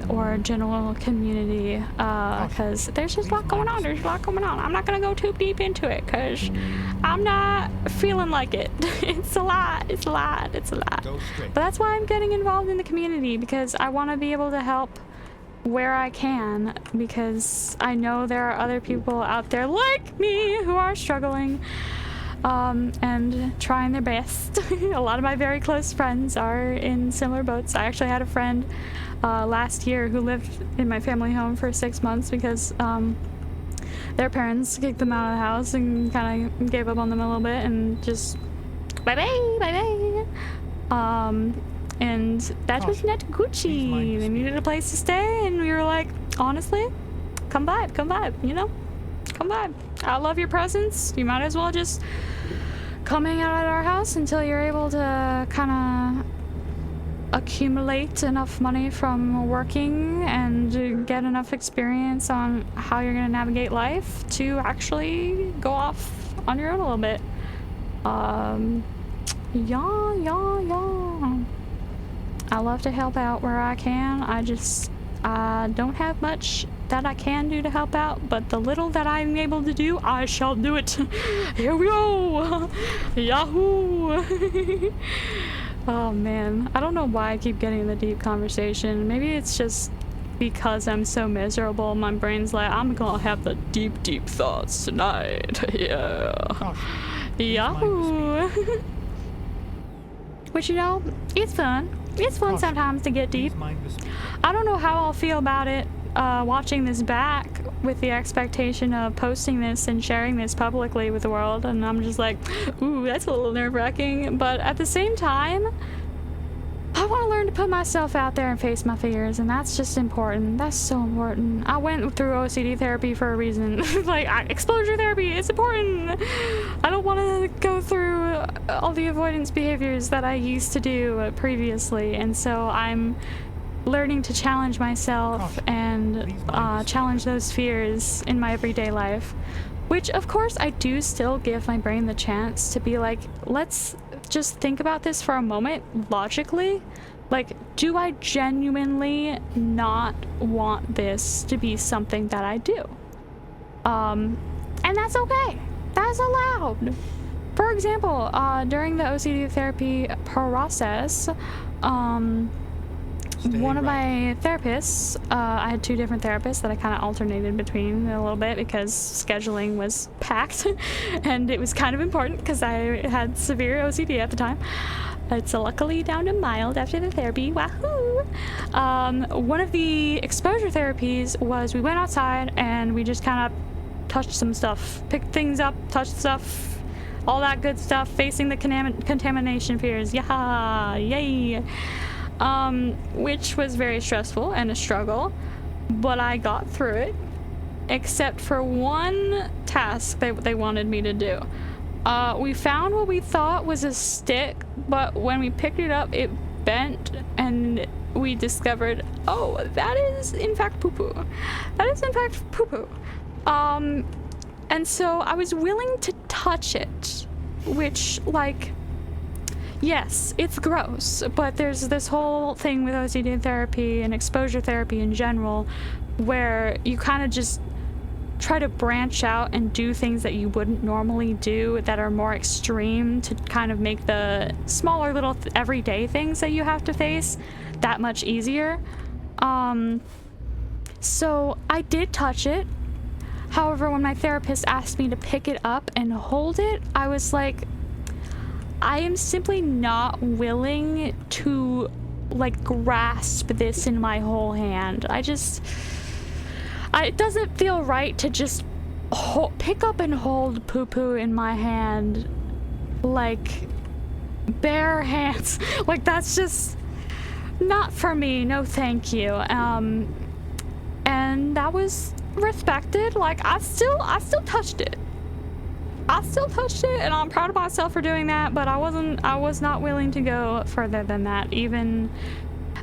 or general community, because there's just a lot going on. I'm not going to go too deep into it because I'm not feeling like it. It's a lot. But that's why I'm getting involved in the community, because I want to be able to help where I can, because I know there are other people out there like me who are struggling and trying their best. A lot of my very close friends are in similar boats. I actually had a friend last year who lived in my family home for 6 months because their parents kicked them out of the house and kind of gave up on them a little bit and just bye-bye. And that was not Gucci. They needed a place to stay, and we were like, honestly, come vibe, you know? Come vibe. I love your presence. You might as well just coming out at our house until you're able to kind of accumulate enough money from working and get enough experience on how you're gonna navigate life to actually go off on your own a little bit. Yeah. I love to help out where I can. I don't have much that I can do to help out, but the little that I'm able to do, I shall do it. Here we go. Yahoo. Oh man, I don't know why I keep getting the deep conversation. Maybe it's just because I'm so miserable. My brain's like, I'm gonna have the deep thoughts tonight. Yeah. Yahoo. Which, you know, it's fun. It's fun sometimes to get deep. I don't know how I'll feel about it watching this back with the expectation of posting this and sharing this publicly with the world, and I'm just like, ooh, that's a little nerve-wracking. But at the same time, I want to learn to put myself out there and face my fears, and that's just important. That's so important. I went through OCD therapy for a reason. Like, exposure therapy is important. I don't want to go through all the avoidance behaviors that I used to do previously, and so I'm learning to challenge myself and challenge those fears in my everyday life. Which, of course, I do still give my brain the chance to be like, let's just think about this for a moment logically. Like, do I genuinely not want this to be something that I do? And that's okay. That's allowed. For example, during the OCD therapy process, one of my therapists, I had two different therapists that I kind of alternated between a little bit because scheduling was packed and it was kind of important because I had severe OCD at the time. It's luckily down to mild after the therapy. Wahoo! One of the exposure therapies was we went outside and we just kind of touched some stuff, picked things up, touched stuff, all that good stuff, facing the contamination fears. Yay! Which was very stressful and a struggle, but I got through it, except for one task they wanted me to do. We found what we thought was a stick, but when we picked it up, it bent, and we discovered, oh, that is in fact poo-poo. That is in fact poo-poo. And so I was willing to touch it, which, like, yes, it's gross, but there's this whole thing with OCD therapy and exposure therapy in general where you kind of just try to branch out and do things that you wouldn't normally do that are more extreme to kind of make the smaller little everyday things that you have to face that much easier. So I did touch it. However, when my therapist asked me to pick it up and hold it, I was like, I am simply not willing to, like, grasp this in my whole hand. It doesn't feel right to just pick up and hold poo-poo in my hand, like, bare hands. Like, that's just not for me. No, thank you. And that was respected. Like, I still touched it. I still touched it, and I'm proud of myself for doing that, but I was not willing to go further than that, even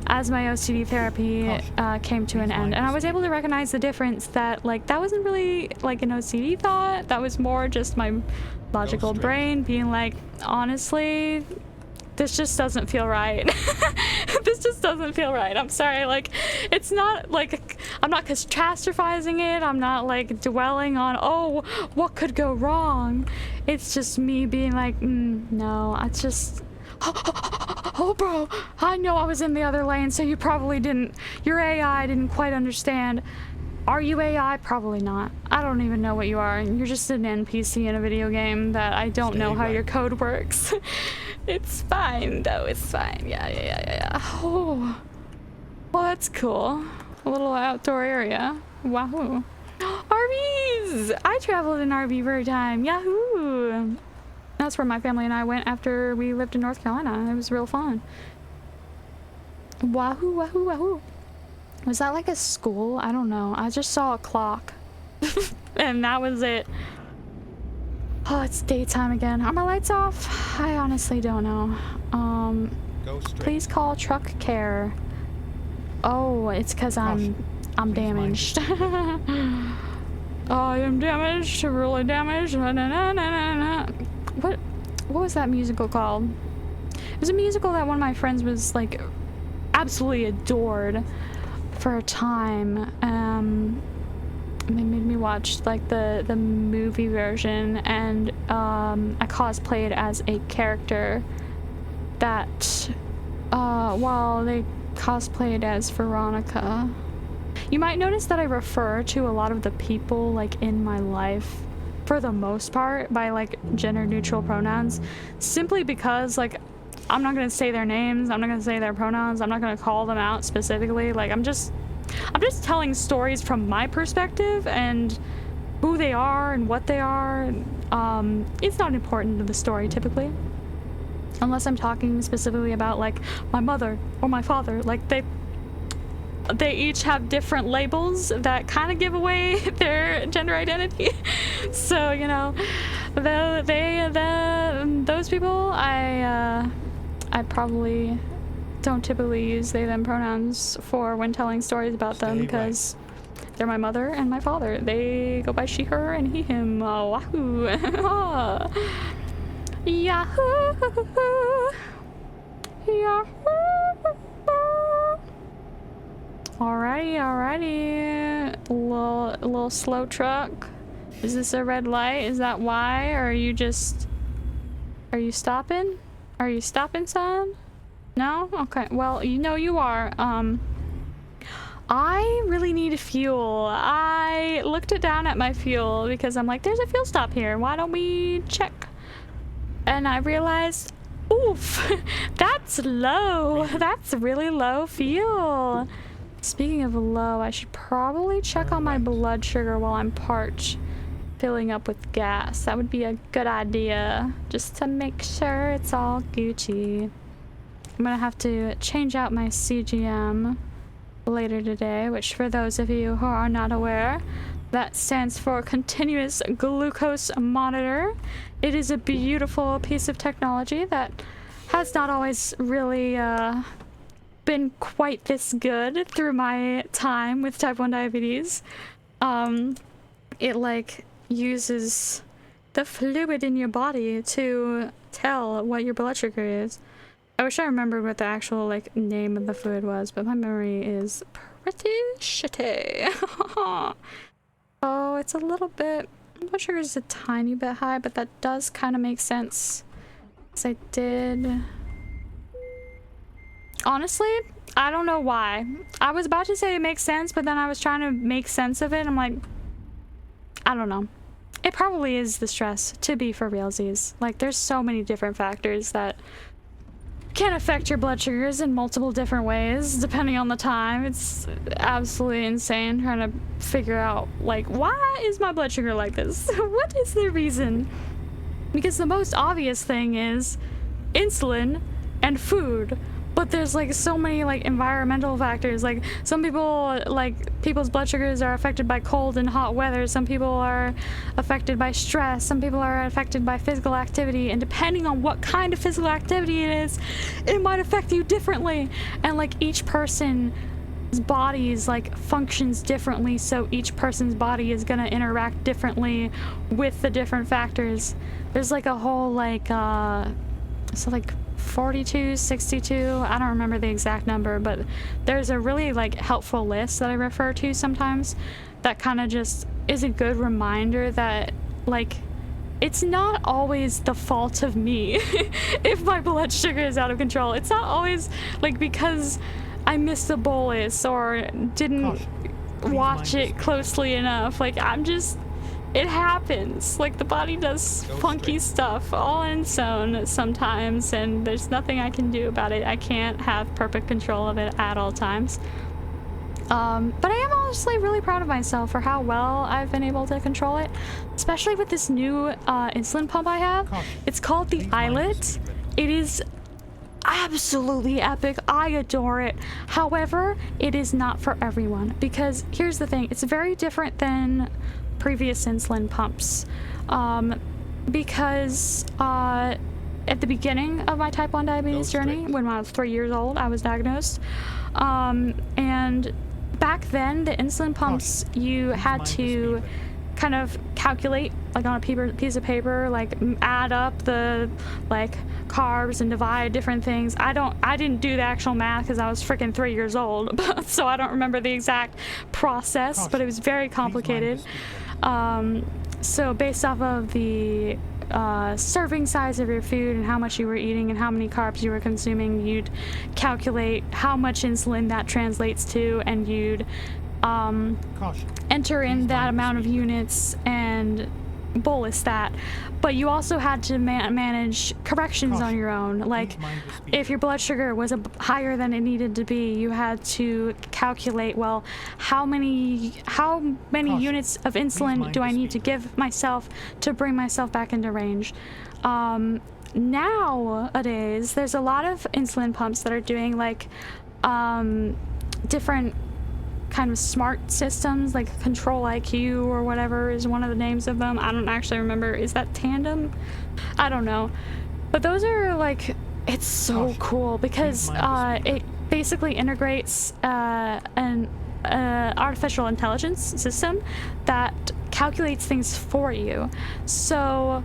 as my OCD therapy came to an end. And I was able to recognize the difference that, like, that wasn't really, like, an OCD thought. That was more just my logical brain being like, honestly, this just doesn't feel right. This just doesn't feel right. I'm sorry. Like, it's not like I'm not catastrophizing it. I'm not like dwelling on, oh, what could go wrong. It's just me being like, no, I just, oh, bro, I know I was in the other lane, so you probably didn't, your AI didn't quite understand. Are you AI? Probably not. I don't even know what you are. You're just an NPC in a video game that I don't know how your code works. It's fine, though. It's fine. Yeah. Oh. Well, that's cool. A little outdoor area. Wahoo. RVs! I traveled in RV for a time. Yahoo! That's where my family and I went after we lived in North Carolina. It was real fun. Wahoo. Was that like a school? I don't know. I just saw a clock. And that was it. Oh, it's daytime again. Are my lights off? I honestly don't know. Go straight. Please call truck care. Oh, it's because I'm damaged. I am damaged, really damaged. Na, na, na, na, na. What was that musical called? It was a musical that one of my friends was like absolutely adored for a time. They made me watch like the movie version, and I cosplayed as a character that while they cosplayed as Veronica. You might notice that I refer to a lot of the people like in my life for the most part by like gender neutral pronouns, simply because like I'm not gonna say their names, I'm not gonna say their pronouns, I'm not gonna call them out specifically. Like I'm just telling stories from my perspective and who they are and what they are. It's not important to the story typically, unless I'm talking specifically about like my mother or my father. Like they each have different labels that kind of give away their gender identity. So, you know, those people, I probably don't typically use they them pronouns for when telling stories about them, because they're my mother and my father. They go by she, her, and he, him. Wahoo. Yahoo. Yahoo. Alrighty. A little slow truck. Is this a red light? Is that why? Or are you just... Are you stopping? Are you stopping, son? No? Okay. Well, you know you are. I really need fuel. I looked it down at my fuel because I'm like, there's a fuel stop here. Why don't we check? And I realized, oof, that's low. That's really low fuel. Speaking of low, I should probably check on my blood sugar while I'm parked, filling up with gas. That would be a good idea, just to make sure it's all Gucci. I'm gonna have to change out my CGM later today, which for those of you who are not aware, that stands for continuous glucose monitor. It is a beautiful piece of technology that has not always really been quite this good through my time with type 1 diabetes. It like uses the fluid in your body to tell what your blood sugar is. I wish I remembered what the actual like name of the fluid was, but my memory is pretty shitty. Oh, it's a little bit, blood sugar is a tiny bit high, but that does kind of make sense. Because I did... Honestly, I don't know why. I was about to say it makes sense, but then I was trying to make sense of it. I'm like, I don't know. It probably is the stress, to be for realsies. Like, there's so many different factors that can affect your blood sugars in multiple different ways, depending on the time. It's absolutely insane trying to figure out, like, why is my blood sugar like this? What is the reason? Because the most obvious thing is insulin and food. But there's like so many like environmental factors. Like some people, like people's blood sugars are affected by cold and hot weather. Some people are affected by stress. Some people are affected by physical activity. And depending on what kind of physical activity it is, it might affect you differently. And like each person's bodies like functions differently. So each person's body is gonna interact differently with the different factors. There's like a whole like, so like 42, 62, I don't remember the exact number, but there's a really like helpful list that I refer to sometimes that kind of just is a good reminder that like it's not always the fault of me if my blood sugar is out of control. It's not always like because I missed a bolus or didn't watch it closely enough. Like it happens. Like the body does funky stuff all on its own sometimes, and there's nothing I can do about it. I can't have perfect control of it at all times. But I am honestly really proud of myself for how well I've been able to control it, especially with this new insulin pump I have. It's called the iLet. It is absolutely epic. I adore it. However, it is not for everyone, because here's the thing. It's very different than previous insulin pumps. because at the beginning of my type 1 diabetes journey, when I was 3 years old, I was diagnosed. And back then, the insulin pumps, you had to kind of calculate, like on a piece of paper, like add up the like carbs and divide different things. I didn't do the actual math because I was freaking 3 years old, so I don't remember the exact process, but it was very complicated. So based off of the serving size of your food and how much you were eating and how many carbs you were consuming, you'd calculate how much insulin that translates to, and you'd enter in that amount of units and bolus that. But you also had to manage corrections on your own. Like if your blood sugar was higher than it needed to be, you had to calculate, well, how many units of insulin do I need to give myself to bring myself back into range. Nowadays there's a lot of insulin pumps that are doing like different kind of smart systems, like Control IQ or whatever is one of the names of them. I don't actually remember. Is that Tandem? I don't know. But those are like, it's so cool because it basically integrates an artificial intelligence system that calculates things for you. So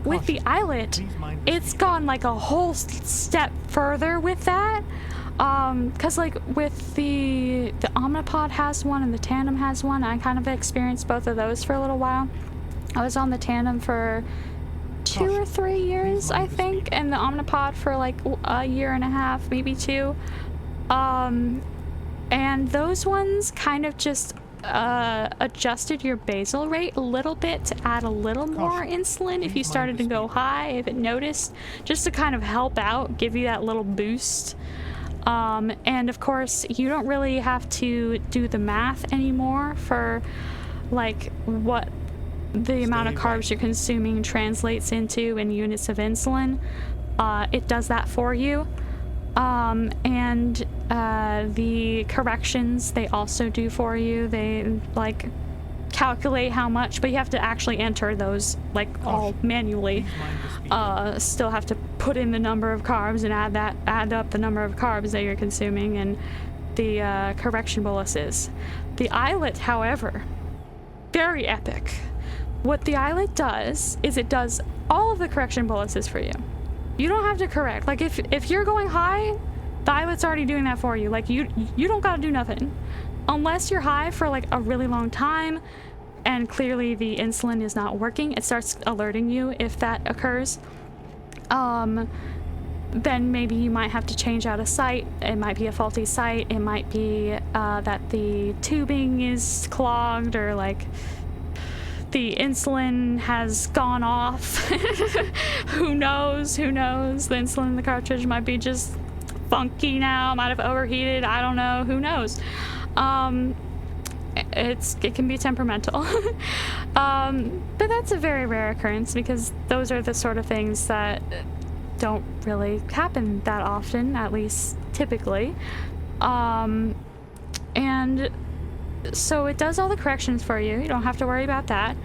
with the iLet, it's gone like a whole step further with that. Cause like with the Omnipod has one and the Tandem has one. I kind of experienced both of those for a little while. I was on the Tandem for 2 or 3 years, I think, and the Omnipod for like a year and a half, maybe 2. And those ones kind of just adjusted your basal rate a little bit to add a little more insulin if you started to go high, if it noticed, just to kind of help out, give you that little boost. And of course, you don't really have to do the math anymore for like what the amount of carbs you're consuming translates into in units of insulin. It does that for you. And the corrections they also do for you. They like calculate how much, but you have to actually enter those like all manually. Still have to put in the number of carbs and add up the number of carbs that you're consuming and the correction boluses. The iLet, however, very epic. What the iLet does is it does all of the correction boluses for you. You don't have to correct. Like if you're going high, the iLet's already doing that for you. Like you don't gotta do nothing. Unless you're high for like a really long time and clearly the insulin is not working, it starts alerting you if that occurs. Then maybe you might have to change out a site. It might be a faulty site. It might be that the tubing is clogged, or like the insulin has gone off. Who knows? The insulin in the cartridge might be just funky now, might have overheated. I don't know. Who knows? It can be temperamental. But that's a very rare occurrence because those are the sort of things that don't really happen that often, at least typically. And so it does all the corrections for you. You don't have to worry about that.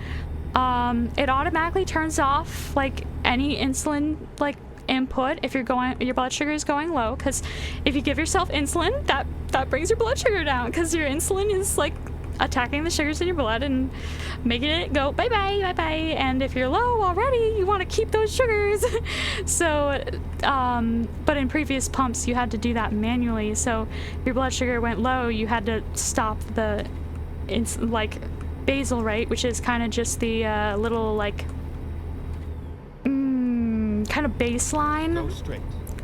It automatically turns off like any insulin like input if your blood sugar is going low, because if you give yourself insulin, that brings your blood sugar down, because your insulin is like attacking the sugars in your blood and making it go bye bye. And if you're low already, you want to keep those sugars. So but in previous pumps you had to do that manually, so if your blood sugar went low, you had to stop the like basal rate, which is kind of just the little like kind of baseline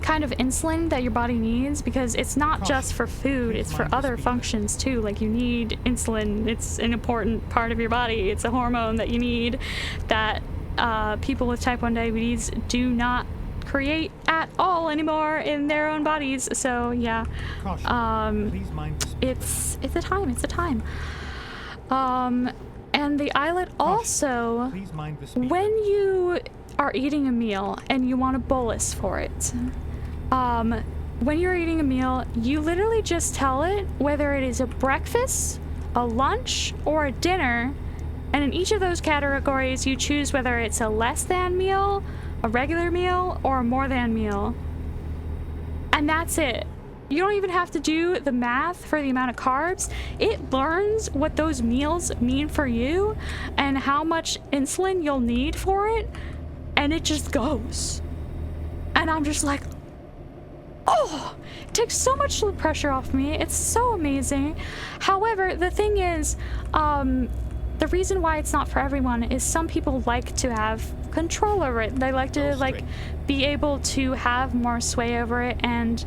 kind of insulin that your body needs, because it's not just for food, it's for other functions too. Like you need insulin, it's an important part of your body, it's a hormone that you need that people with type 1 diabetes do not create at all anymore in their own bodies. So yeah, it's a time. And the iLet also, when you are eating a meal and you want a bolus for it, when you're eating a meal, you literally just tell it whether it is a breakfast, a lunch, or a dinner, And in each of those categories, you choose whether it's a less than meal, a regular meal, or a more than meal. And that's it. You don't even have to do the math for the amount of carbs. It learns what those meals mean for you and how much insulin you'll need for it, and it just goes. And I'm just like, oh, it takes so much pressure off me. It's so amazing. However, the thing is, the reason why it's not for everyone is some people like to have control over it. They like to be able to have more sway over it, and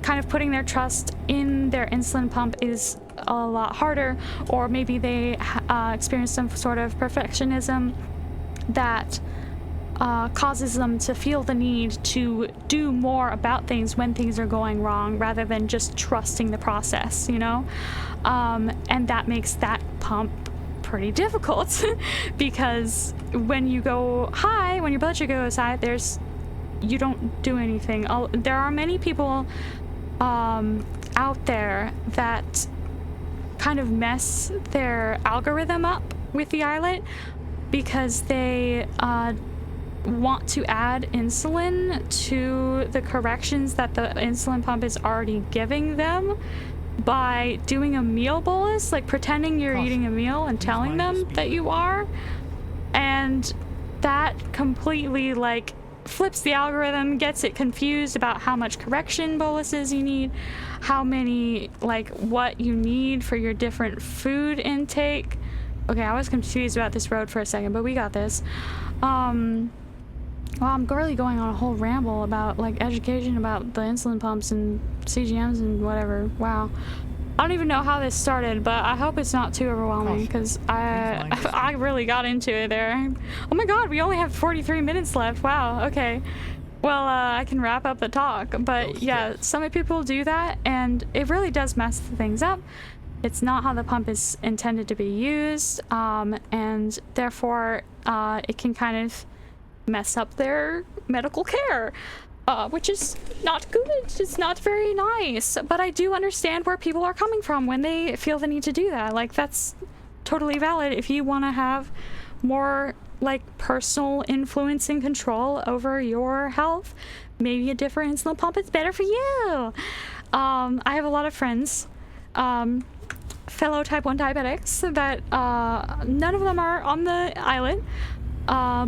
kind of putting their trust in their insulin pump is a lot harder. Or maybe they experience some sort of perfectionism that causes them to feel the need to do more about things when things are going wrong, rather than just trusting the process, you know? And that makes that pump pretty difficult because when you go high, when your blood sugar goes high, you don't do anything. There are many people out there that kind of mess their algorithm up with the iLet because they want to add insulin to the corrections that the insulin pump is already giving them by doing a meal bolus, like pretending you're eating a meal and telling them that you are. And that completely like flips the algorithm, gets it confused about how much correction boluses you need, how many, like what you need for your different food intake. Okay, I was confused about this road for a second, but we got this. Well, I'm really going on a whole ramble about like education about the insulin pumps and CGMs and whatever. Wow. I don't even know how this started, but I hope it's not too overwhelming because I really got into it there. Oh my god, we only have 43 minutes left. Wow, okay. Well, I can wrap up the talk, but yeah, some people do that and it really does mess things up. It's not how the pump is intended to be used, and therefore it can kind of mess up their medical care, which is not good. It's not very nice, but I do understand where people are coming from when they feel the need to do that. Like, that's totally valid. If you want to have more like personal influence and control over your health, maybe a different insulin pump is better for you. I have a lot of friends, fellow type 1 diabetics that none of them are on the iLet,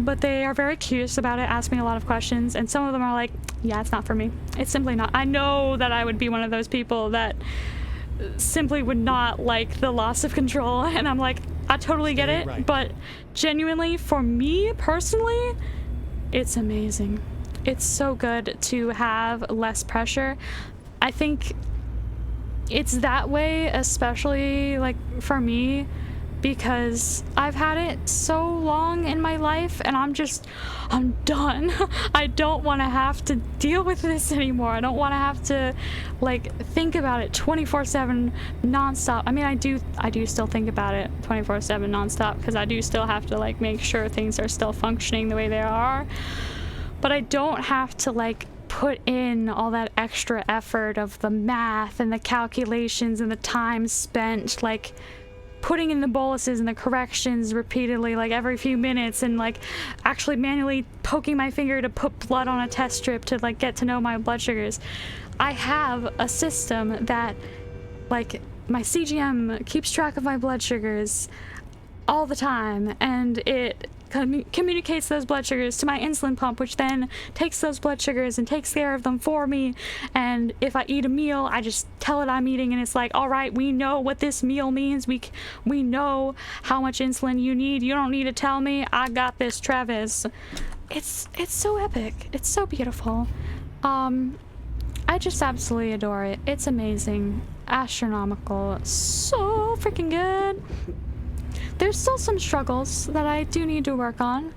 but they are very curious about it, ask me a lot of questions, and some of them are like, yeah, it's not for me. It's simply not. I know that I would be one of those people that simply would not like the loss of control, and I'm like, I totally get it, right. But genuinely, for me personally, it's amazing. It's so good to have less pressure. I think it's that way, especially like for me, because I've had it so long in my life and I'm done. I don't want to have to deal with this anymore. I don't want to have to like think about it 24/7 nonstop. I mean, I do still think about it 24/7 nonstop because I do still have to like make sure things are still functioning the way they are. But I don't have to like put in all that extra effort of the math and the calculations and the time spent like putting in the boluses and the corrections repeatedly, like every few minutes, and like actually manually poking my finger to put blood on a test strip to like get to know my blood sugars. I have a system that like my CGM keeps track of my blood sugars all the time, and it communicates those blood sugars to my insulin pump, which then takes those blood sugars and takes care of them for me. And if I eat a meal, I just tell it I'm eating, and it's like, all right, we know what this meal means. We know how much insulin you need. You don't need to tell me. I got this, Travis. It's so epic. It's so beautiful. I just absolutely adore it. It's amazing, astronomical, so freaking good. There's still some struggles that I do need to work on.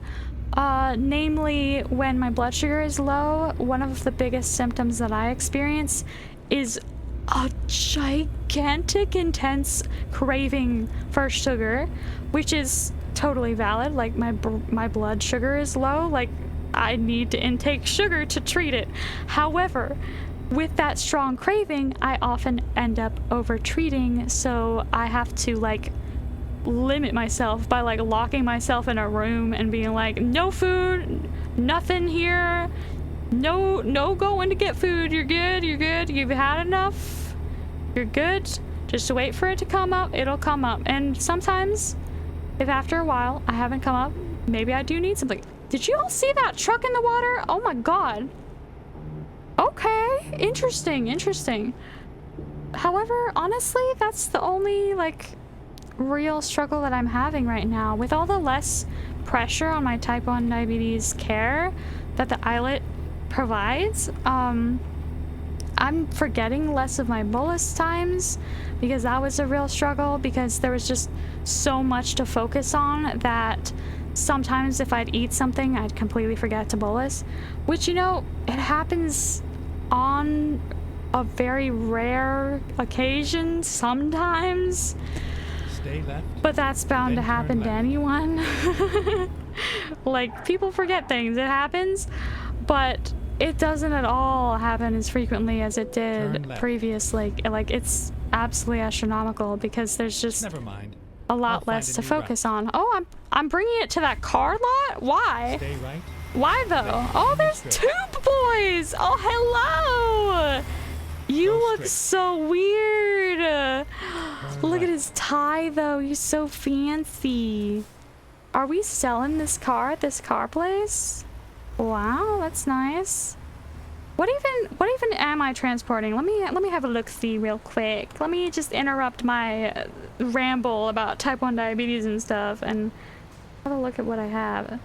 Namely, when my blood sugar is low, one of the biggest symptoms that I experience is a gigantic, intense craving for sugar, which is totally valid. Like, my blood sugar is low. Like, I need to intake sugar to treat it. However, with that strong craving, I often end up over-treating, so I have to, like, limit myself by like locking myself in a room and being like, no food, nothing here, no going to get food, you're good, you've had enough, you're good, just wait for it to come up, it'll come up. And sometimes if after a while I haven't come up, maybe I do need something. Did you all see that truck in the water? Oh my god. Okay, interesting. However, honestly, that's the only like real struggle that I'm having right now. With all the less pressure on my type 1 diabetes care that the islet provides, I'm forgetting less of my bolus times, because that was a real struggle, because there was just so much to focus on that sometimes if I'd eat something, I'd completely forget to bolus, which, you know, it happens on a very rare occasion sometimes. Stay left. But that's bound to happen to anyone. Like, people forget things, it happens, but it doesn't at all happen as frequently as it did previously. Like, it's absolutely astronomical, because there's just Never mind. a lot less to focus on. Oh, I'm bringing it to that car lot? Why? Stay right. Why though? Oh, there's Tube Boys! Oh, hello! You look so weird. Look at his tie though, he's so fancy. Are we selling this car at this car place? Wow, that's nice. What even am I transporting? Let me have a look-see real quick. Let me just interrupt my ramble about type 1 diabetes and stuff and have a look at what I have.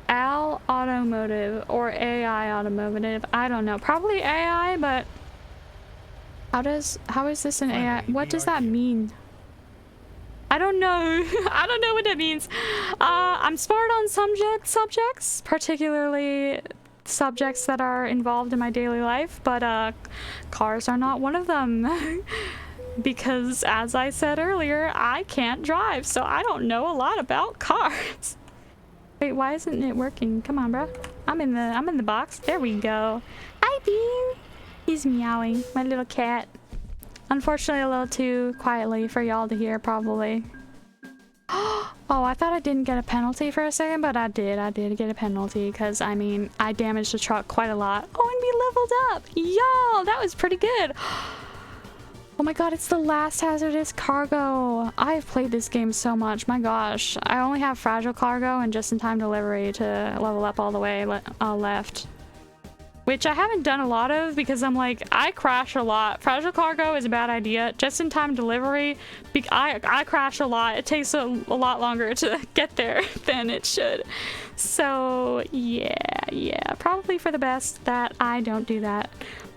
Al Automotive or AI Automotive. I don't know. Probably AI, but how is this an AI? What does that mean? I don't know. I don't know what that means. I'm smart on some subjects, particularly subjects that are involved in my daily life, but cars are not one of them. Because as I said earlier, I can't drive, so I don't know a lot about cars. Wait, why isn't it working? Come on, bro. I'm in the box. There we go. Hi, Bean. He's meowing. My little cat. Unfortunately, a little too quietly for y'all to hear, probably. Oh, I thought I didn't get a penalty for a second, but I did. I did get a penalty because, I mean, I damaged the truck quite a lot. Oh, and we leveled up. Y'all, that was pretty good. Oh my god, it's the last hazardous cargo. I've played this game so much. My gosh. I only have fragile cargo and just-in-time delivery to level up all the way left. Which I haven't done a lot of because I'm like, I crash a lot. Fragile cargo is a bad idea. Just-in-time delivery, I crash a lot. It takes a lot longer to get there than it should. So, yeah. Probably for the best that I don't do that.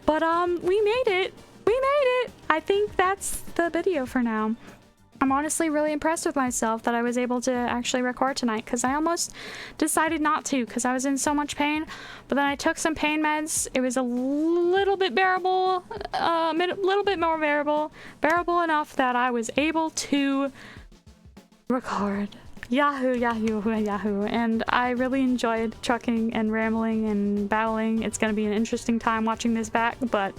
But, we made it. We made it! I think that's the video for now. I'm honestly really impressed with myself that I was able to actually record tonight, because I almost decided not to because I was in so much pain, but then I took some pain meds. It was a little bit bearable, a little bit more bearable enough that I was able to record. Yahoo, and I really enjoyed trucking and rambling and battling. It's going to be an interesting time watching this back, but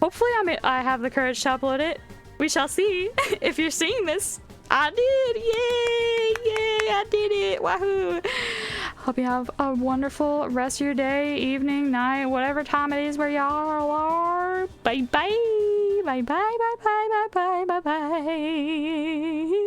hopefully I have the courage to upload it. We shall see. If you're seeing this, I did. Yay, I did it. Wahoo. Hope you have a wonderful rest of your day, evening, night, whatever time it is where y'all are. Bye bye. Bye bye.